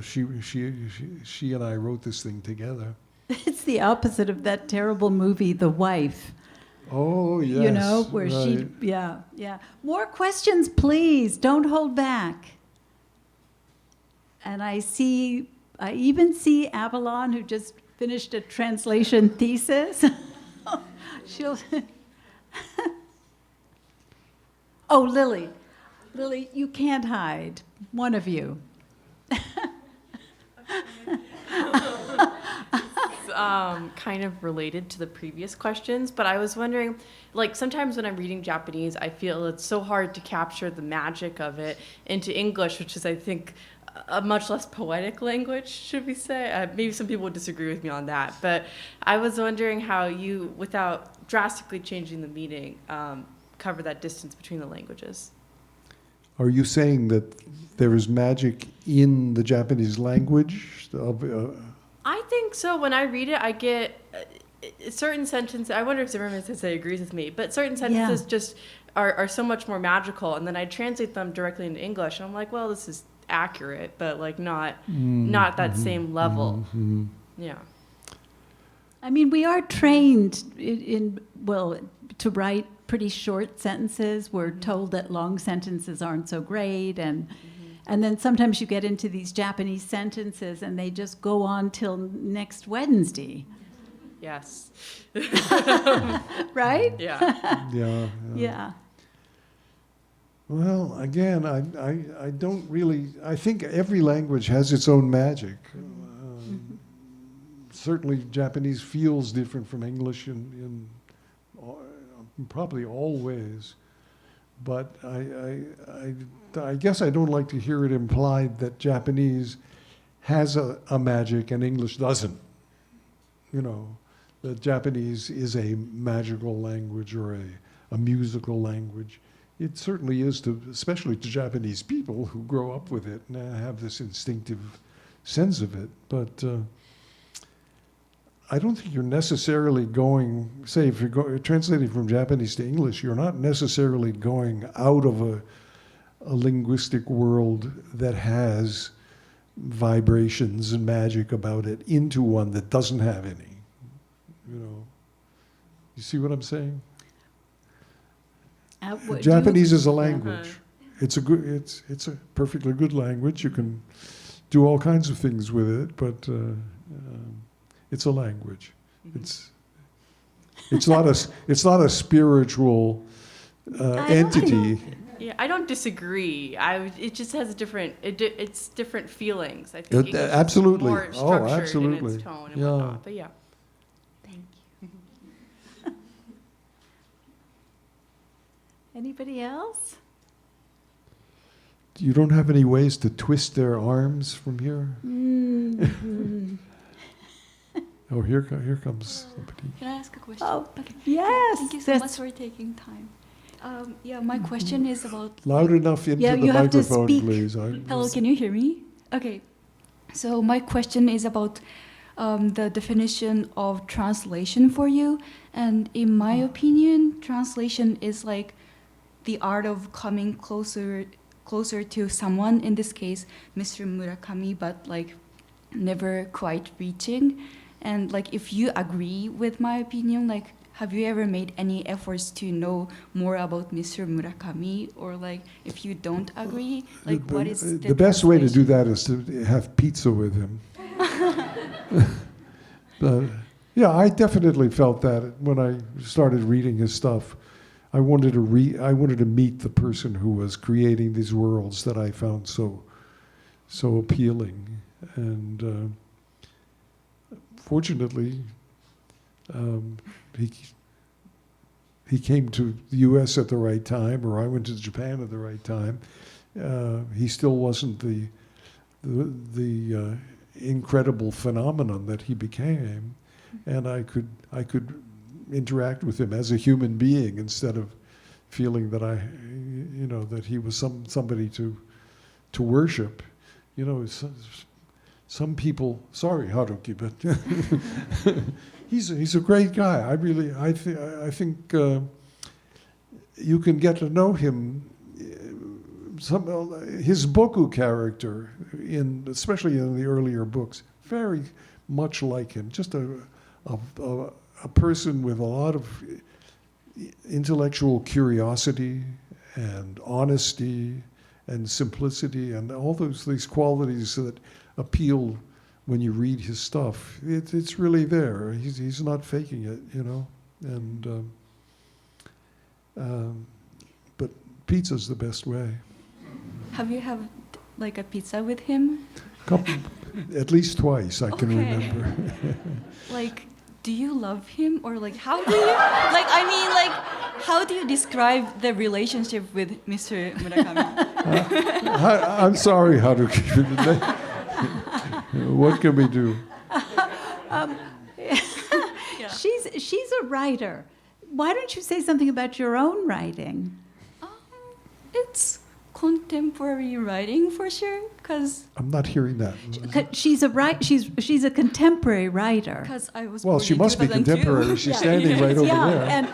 she and I wrote this thing together. It's the opposite of that terrible movie, The Wife. Oh, yes. Where right. yeah. More questions, please. Don't hold back. And I even see Avalon, who just finished a translation thesis. She'll. Oh, Lily. Lily, you can't hide. One of you. Kind of related to the previous questions, but I was wondering, like, sometimes when I'm reading Japanese, I feel it's so hard to capture the magic of it into English, which is, I think, a much less poetic language, should we say? Maybe some people would disagree with me on that, but I was wondering how you, without drastically changing the meaning, cover that distance between the languages. Are you saying that there is magic in the Japanese language? I think so. When I read it, I get certain sentences. I wonder if Zimmerman says he agrees with me, but certain sentences just are so much more magical, and then I translate them directly into English, and I'm like, well, this is accurate, but like not that same level. Yeah. I mean, we are trained to write pretty short sentences. We're told that long sentences aren't so great, and then sometimes you get into these Japanese sentences and they just go on till next Wednesday. Yes. Right? Yeah. Yeah. Well, again, I don't really. I think every language has its own magic. Certainly, Japanese feels different from English in probably all ways. But I guess I don't like to hear it implied that Japanese has a magic and English doesn't. That Japanese is a magical language or a musical language. It certainly is, especially to Japanese people who grow up with it and have this instinctive sense of it. But I don't think you're necessarily going, say, if you're translating from Japanese to English, you're not necessarily going out of a linguistic world that has vibrations and magic about it into one that doesn't have any. You see what I'm saying? Japanese is a language. It's a perfectly good language. You can do all kinds of things with it, but it's a language. It's not a spiritual entity. Yeah, I don't disagree. It just has it's different feelings. I think English absolutely. is more structured Absolutely. in its tone and whatnot. But yeah. Thank you. Anybody else? You don't have any ways to twist their arms from here? Mm-hmm. Oh, here comes somebody. Can I ask a question? Oh, yes. Thank you so much for taking time. My question is about... Loud enough into the you have to microphone, speak. please. Hello, can you hear me? Okay. So my question is about the definition of translation for you. And in my opinion, translation is like the art of coming closer to someone, in this case, Mr. Murakami, but like never quite reaching. And like, if you agree with my opinion, like, have you ever made any efforts to know more about Mr. Murakami? Or like, if you don't agree, like, what is the best way to do that is to have pizza with him. Yeah, I definitely felt that when I started reading his stuff. I wanted to meet the person who was creating these worlds that I found so appealing, and fortunately, he came to the U.S. at the right time, or I went to Japan at the right time. He still wasn't the incredible phenomenon that he became, and I could interact with him as a human being instead of feeling that that he was somebody to worship. Some people. Sorry, Haruki, but he's a great guy. I think you can get to know him. His Boku character, especially in the earlier books, very much like him. Just a person with a lot of intellectual curiosity and honesty and simplicity and all these qualities that appeal when you read his stuff. It's really there. He's not faking it, And but pizza's the best way. Have you had like a pizza with him? At least twice, I can remember. Like, do you love him, or like how do you how do you describe the relationship with Mr. Murakami? I'm sorry, Haruki. What can we do? She's a writer. Why don't you say something about your own writing? It's contemporary writing for sure, because I'm not hearing that. She's a contemporary writer. Because I was Well, born she in must be 2002. contemporary. She's standing right over there. And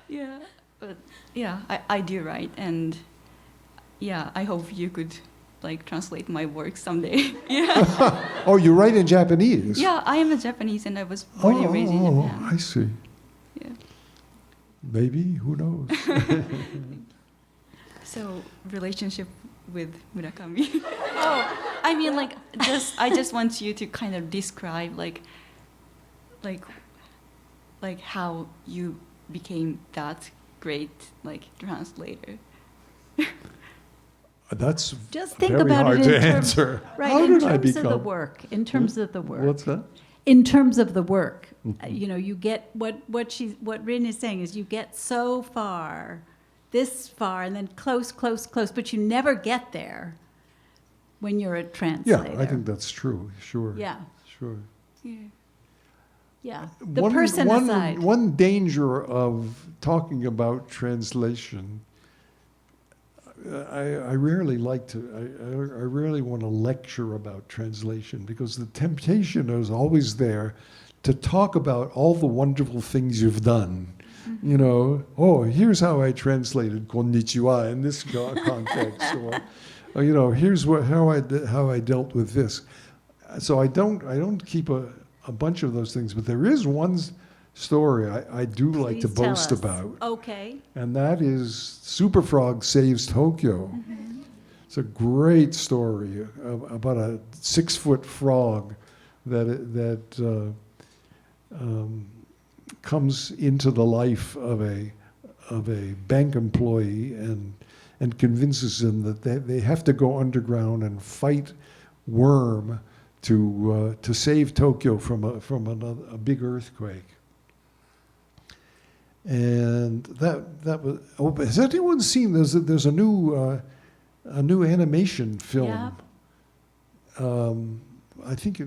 Yeah, but yeah, I do write, and yeah, I hope you could like translate my work someday. Yeah. Oh, you write in Japanese? Yeah, I am a Japanese, and I was born and raised in Japan. I see. Yeah. Maybe, who knows? So relationship with Murakami. I mean, like, I just want you to kind of describe like how you became that great translator. That's just think very about hard it to in terms, answer. right? How in did I terms of the become? work. In terms of the work. What's that? In terms of the work, you get what Rin is saying is you get so far, this far, and then close, but you never get there when you're a translator. Yeah, I think that's true. Sure. Yeah. Sure. Yeah. The person aside. One danger of talking about translation, I rarely like to. I rarely want to lecture about translation because the temptation is always there to talk about all the wonderful things you've done. Here's how I translated "konnichiwa" in this context, or here's how I dealt with this. So I don't keep a bunch of those things, but there is one story I do like to Please tell boast us. about. Okay. And that is Super Frog Saves Tokyo. Mm-hmm. It's a great story about a 6-foot frog that comes into the life of a bank employee and convinces him that they have to go underground and fight worm to save Tokyo from a big earthquake. And that was. Oh, has anyone seen? There's a new animation film. Yeah. I think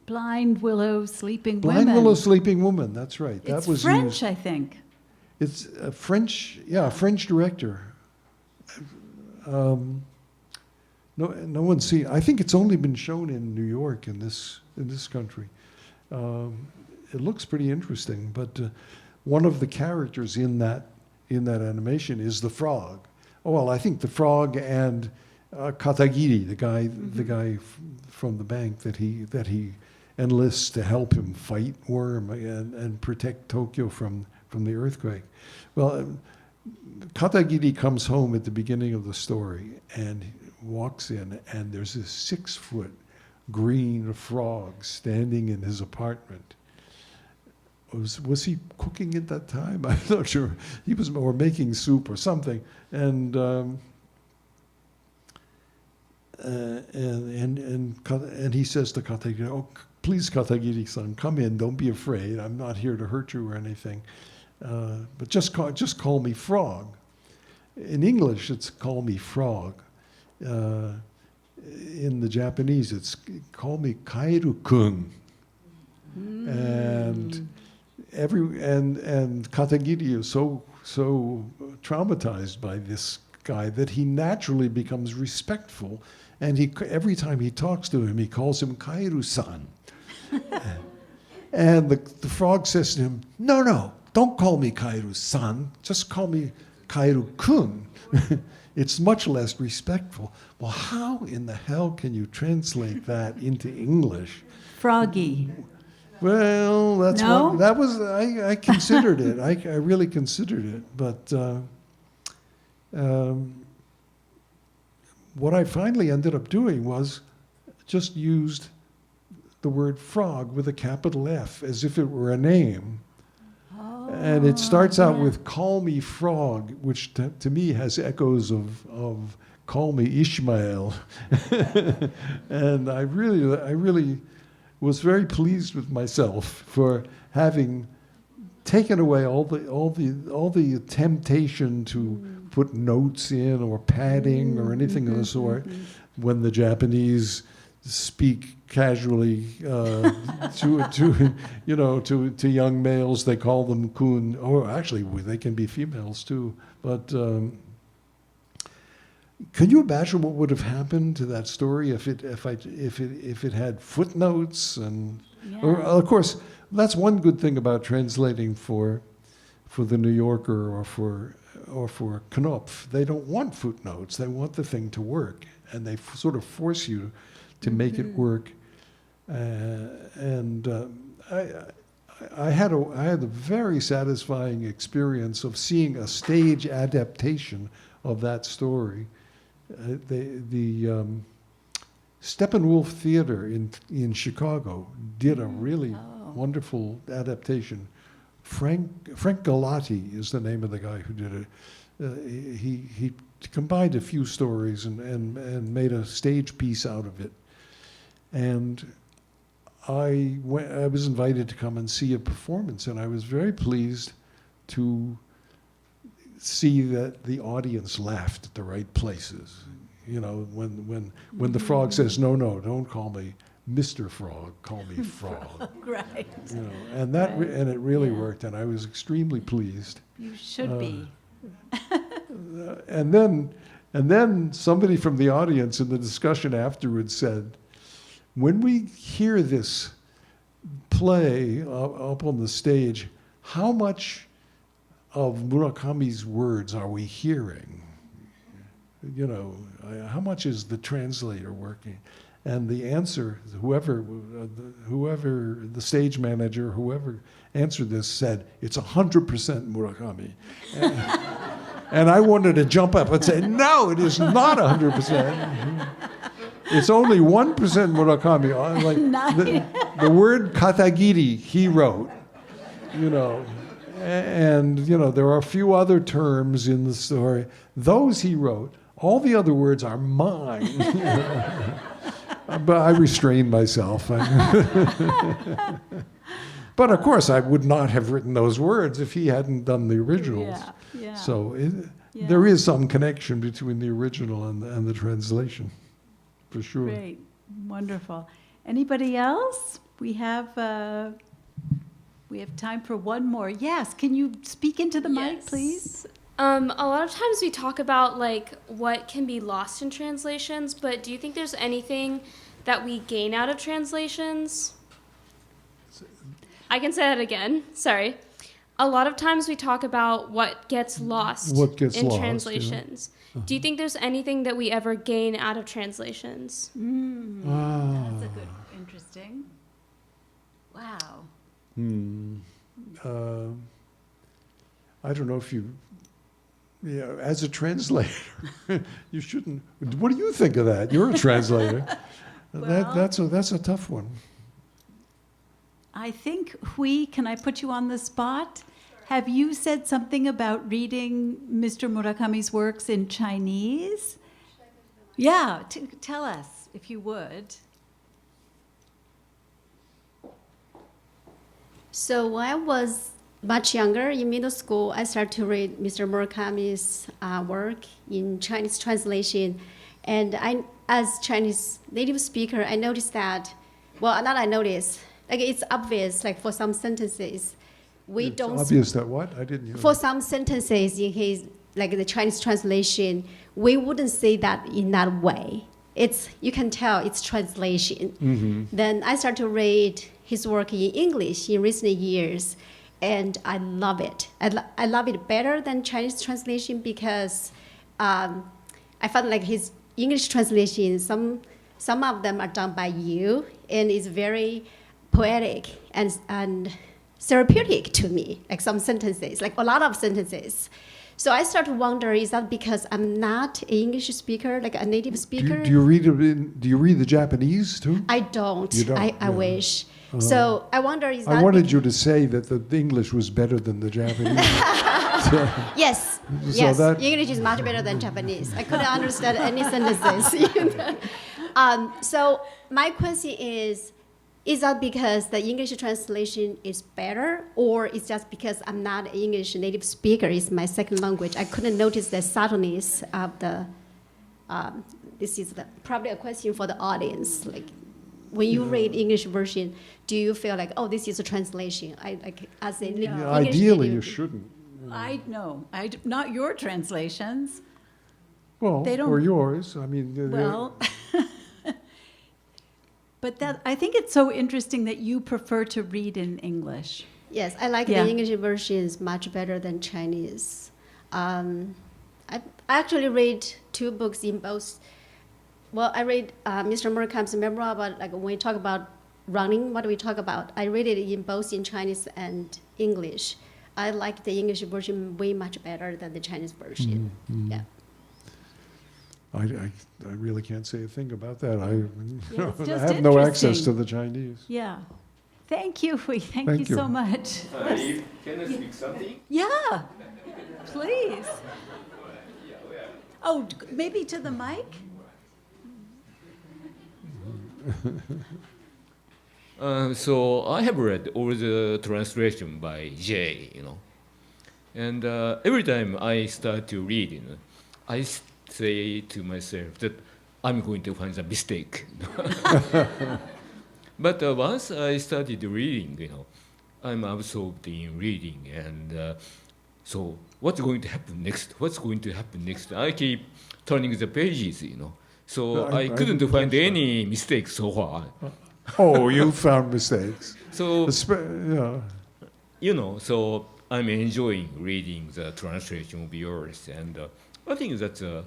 Blind Willow Sleeping Blind Women. Willow Sleeping Woman. That's right. It's that was French, used. I think. It's a French. Yeah, a French director. No one's seen. I think it's only been shown in New York in this country. It looks pretty interesting, but. One of the characters in that animation is the frog. Oh, well, I think the frog and Katagiri, the guy from the bank that he enlists to help him fight worm and protect Tokyo from the earthquake. Well, Katagiri comes home at the beginning of the story and walks in, and there's this 6-foot green frog standing in his apartment. Was he cooking at that time? I'm not sure. He was or making soup or something, and he says to Katagiri, "Oh, please, Katagiri-san, come in. Don't be afraid. I'm not here to hurt you or anything. But just call me Frog. In English, it's call me Frog. In the Japanese, it's call me Kaeru-kun. And Katagiri is so traumatized by this guy that he naturally becomes respectful, and every time he talks to him, he calls him Kaeru-san. And the frog says to him, no, don't call me Kaeru-san, just call me Kaeru-kun. It's much less respectful. Well, how in the hell can you translate that into English? Froggy. Well, that's No? what, that was, I considered it. I really considered it. But what I finally ended up doing was just used the word frog with a capital F as if it were a name. And it starts out with "Call me Frog," which to me has echoes of "Call me Ishmael," and I really was very pleased with myself for having taken away all the temptation to put notes in or padding or anything of the sort when the Japanese speak casually to young males. They call them kun, or actually they can be females too. But can you imagine what would have happened to that story if it had footnotes and? Yeah. Or, of course, that's one good thing about translating for the New Yorker or for Knopf. They don't want footnotes. They want the thing to work, and they sort of force you to make it work. I had a very satisfying experience of seeing a stage adaptation of that story. The Steppenwolf Theater in Chicago did a really wonderful adaptation. Frank Galati is the name of the guy who did it. He combined a few stories and made a stage piece out of it. And I was invited to come and see a performance, and I was very pleased to see that the audience laughed at the right places. You know, when the frog says, no, don't call me Mr. Frog, call me Frog. Right. You know, and and it really worked, and I was extremely pleased. You should be. And then somebody from the audience in the discussion afterwards said, when we hear this play up on the stage, how much of Murakami's words are we hearing? You know, how much is the translator working? And the answer, whoever the stage manager, whoever answered this said, it's 100% Murakami. And I wanted to jump up and say, no, it is not 100%. It's only 1% Murakami. Like the word katagiri he wrote, you know, and you know there are a few other terms in the story. Those he wrote. All the other words are mine. But I restrained myself. But of course, I would not have written those words if he hadn't done the originals. Yeah. So there is some connection between the original and the translation, for sure. Great. Wonderful. Anybody else? We have time for one more. Yes. Can you speak into the mic, please? A lot of times we talk about like what can be lost in translations, but do you think there's anything that we gain out of translations? I can say that again. Sorry. A lot of times we talk about what gets lost in translations. Yeah. Do you think there's anything that we ever gain out of translations? That's a good, interesting. Wow. I don't know if you. Yeah, as a translator, you shouldn't. What do you think of that? You're a translator. Well, that's a tough one. I think can I put you on the spot? Have you said something about reading Mr. Murakami's works in Chinese? Yeah, tell us if you would. So when I was much younger, in middle school, I started to read Mr. Murakami's work in Chinese translation. And I, as Chinese native speaker, I noticed that, well, not I noticed, like it's obvious, like for some sentences, we It's don't obvious that what? I didn't hear. for some sentences in his, like the Chinese translation, we wouldn't say that in that way. It's, you can tell it's translation. Then I started to read his work in English in recent years, and I love it. I love it better than Chinese translation because I found like his English translation, some of them are done by you, and it's very poetic and therapeutic to me, like some sentences, like a lot of sentences. So I start to wonder, is that because I'm not an English speaker, like a native speaker? Do you read it do you read the Japanese too? I don't. You don't, I yeah. wish. So I wonder, is that I wanted you to say that the English was better than the Japanese. Yes, So yes. that- English is much better than Japanese. I couldn't understand any sentences. So my question is that because the English translation is better, or it's just because I'm not an English native speaker, it's my second language? I couldn't notice the subtleness of the, this is probably a question for the audience. Like, when you read English version, do you feel like, oh, this is a translation? I like as a English Ideally, you native- shouldn't. Not your translations. Well, They don't- or yours. I mean, Well, but that, I think it's so interesting that you prefer to read in English. Yes, I like Yeah. the English versions much better than Chinese. I actually read two books in both. Well, I read Mr. Murakami's memoir, but like when we talk about running, what do we talk about? I read it in both in Chinese and English. I like the English version way much better than the Chinese version. Yeah. I really can't say a thing about that. Yeah, it's I just have no access interesting. to the Chinese. Yeah. Thank you. Thank you Thank you. so much. Can I speak something? Yeah, please. Oh, maybe to the mic? So I have read all the translation by Jay, and every time I start to read, I say to myself that I'm going to find a mistake. But once I started reading, I'm absorbed in reading, and so what's going to happen next? What's going to happen next? I keep turning the pages, So I I couldn't didn't find catch that. any mistakes so far. Oh, you found mistakes. So Yeah. so I'm enjoying reading the translation of yours, and I think that's a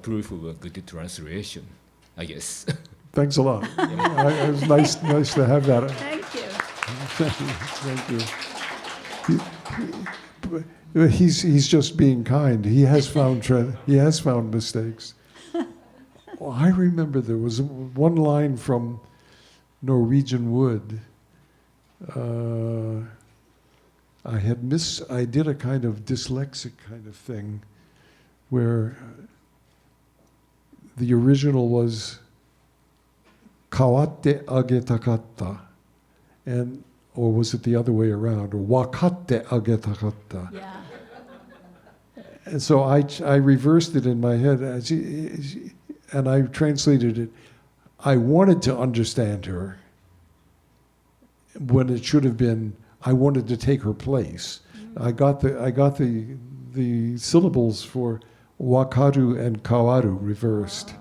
proof of a good translation, I guess. Thanks a lot. It was nice to have that. Thank you. Thank you. He's just being kind. He has found mistakes. Well, I remember there was one line from Norwegian Wood. I did a kind of dyslexic kind of thing where the original was kawatte agetakatta, or was it the other way around, or wakatte agetakatta. Yeah. And so I reversed it in my head, and I translated it. I wanted to understand her when it should have been, I wanted to take her place. I got the syllables for wakaru and kawaru reversed.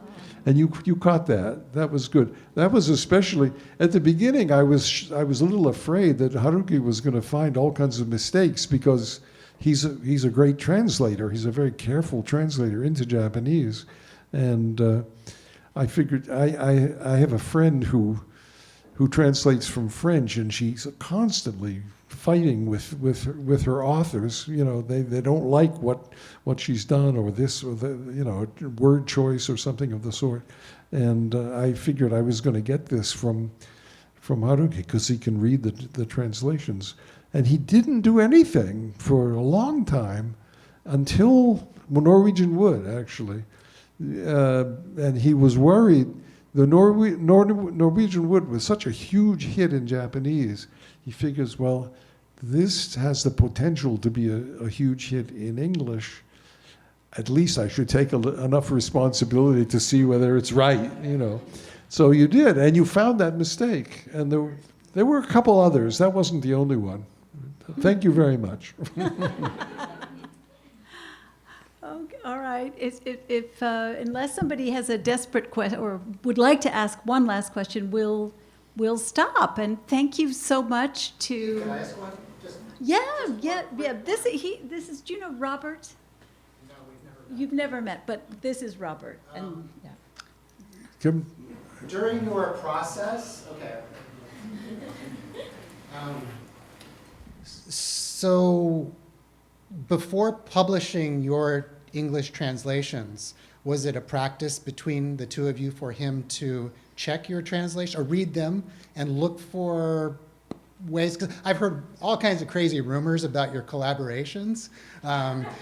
And you caught that. That was good. That was especially, at the beginning, I was a little afraid that Haruki was going to find all kinds of mistakes because he's a great translator. He's a very careful translator into Japanese. And I figured, I have a friend who translates from French, and she's constantly fighting with her authors. They don't like what she's done, or this, or the, word choice or something of the sort. And I figured I was going to get this from Haruki because he can read the translations. And he didn't do anything for a long time until Norwegian Wood, actually. And he was worried the Norwegian Wood was such a huge hit in Japanese. He figures, well, this has the potential to be a huge hit in English. At least I should take enough responsibility to see whether it's right, you know. So you did, and you found that mistake. And there were a couple others. That wasn't the only one. Thank you very much. Okay, all right. If unless somebody has a desperate question or would like to ask one last question, we'll stop. And thank you so much to. Can I ask one? Yeah. This is. Do you know Robert? No, we've never met. You've never met, but this is Robert. And yeah. Kim? During your process, okay. So, before publishing your English translations, was it a practice between the two of you for him to check your translation or read them and look for ways? Because I've heard all kinds of crazy rumors about your collaborations.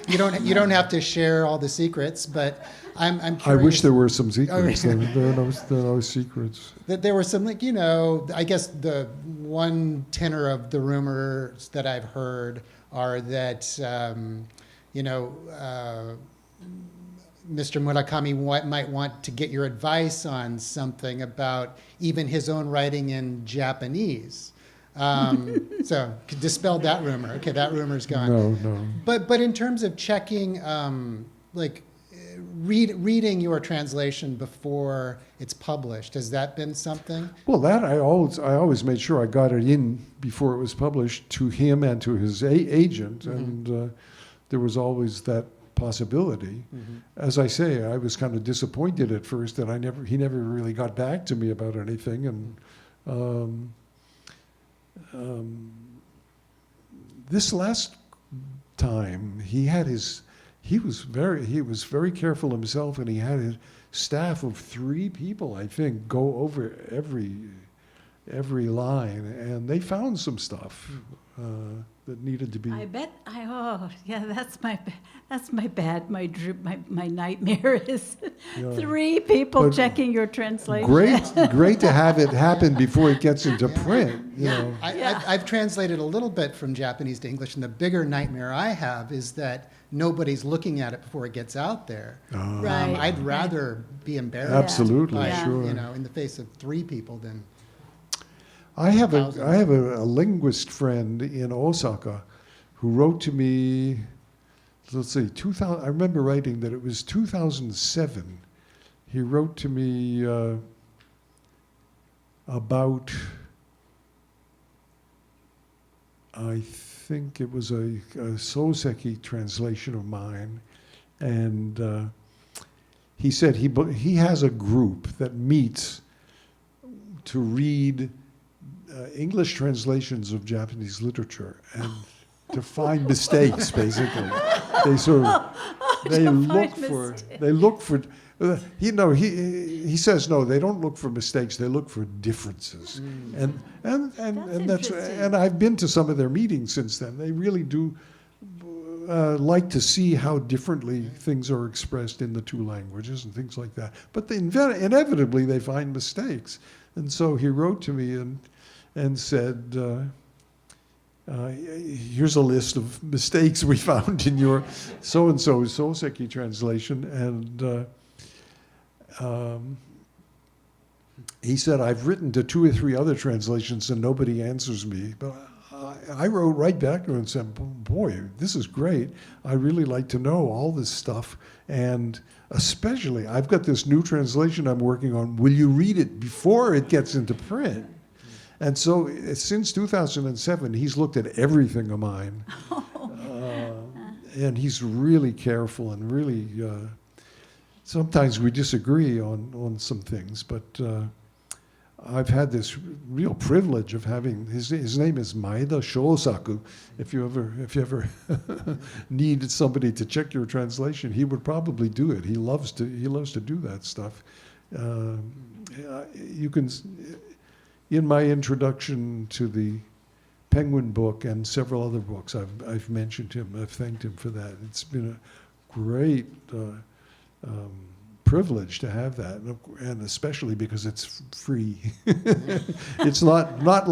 You don't have to share all the secrets, but I'm curious. I wish there were some secrets. Oh, yeah. There are no secrets. That there were some, like, you know, I guess the one tenor of the rumors that I've heard are that, Mr. Murakami might want to get your advice on something about even his own writing in Japanese. So dispel that rumor. Okay, that rumor's gone. No. But in terms of checking, reading your translation before it's published, has that been something? Well, that I always made sure I got it in before it was published to him and to his agent, Mm-hmm. and there was always that possibility. Mm-hmm. As I say, I was kind of disappointed at first that he never really got back to me about anything, and this last time he was very careful himself, and he had a staff of 3 people, I think, go over every line, and they found some stuff that needed to be. I bet. That's my nightmare is Yeah. 3 people But checking your translation. Great to have it happen before it gets into print. You know. I've translated a little bit from Japanese to English, and the bigger nightmare I have is that nobody's looking at it before it gets out there. Right. I'd rather be embarrassed. Absolutely, by, sure. in the face of 3 people than. I have Thousands. a linguist friend in Osaka who wrote to me, let's see, 2000, I remember writing that it was 2007. He wrote to me about, I think it was a Soseki translation of mine, and he said he has a group that meets to read English translations of Japanese literature and to find mistakes. Basically, they look for. He says no. They don't look for mistakes. They look for differences, and that's interesting. and I've been to some of their meetings since then. They really do like to see how differently things are expressed in the 2 languages and things like that. But inevitably they find mistakes, and so he wrote to me and said, here's a list of mistakes we found in your so-and-so Soseki translation. And he said, I've written to 2 or 3 other translations and nobody answers me. But I wrote right back to him and said, boy, this is great. I really like to know all this stuff. And especially, I've got this new translation I'm working on. Will you read it before it gets into print? And so since 2007, he's looked at everything of mine. And he's really careful and really, sometimes we disagree on some things, but I've had this real privilege of having, his name is Maeda Shosaku. If you ever need somebody to check your translation, he would probably do it. He loves to do that stuff. You can, in my introduction to the Penguin book and several other books, I've mentioned him. I've thanked him for that. It's been a great privilege to have that, and especially because it's free. It's not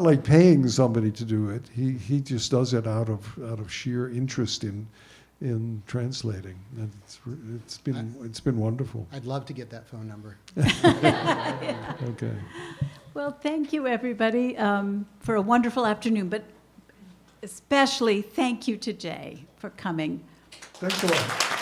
like paying somebody to do it. He just does it out of sheer interest in translating, and it's been wonderful. I'd love to get that phone number. Okay. Well, thank you, everybody, for a wonderful afternoon, but especially thank you to Jay for coming. Thanks a lot.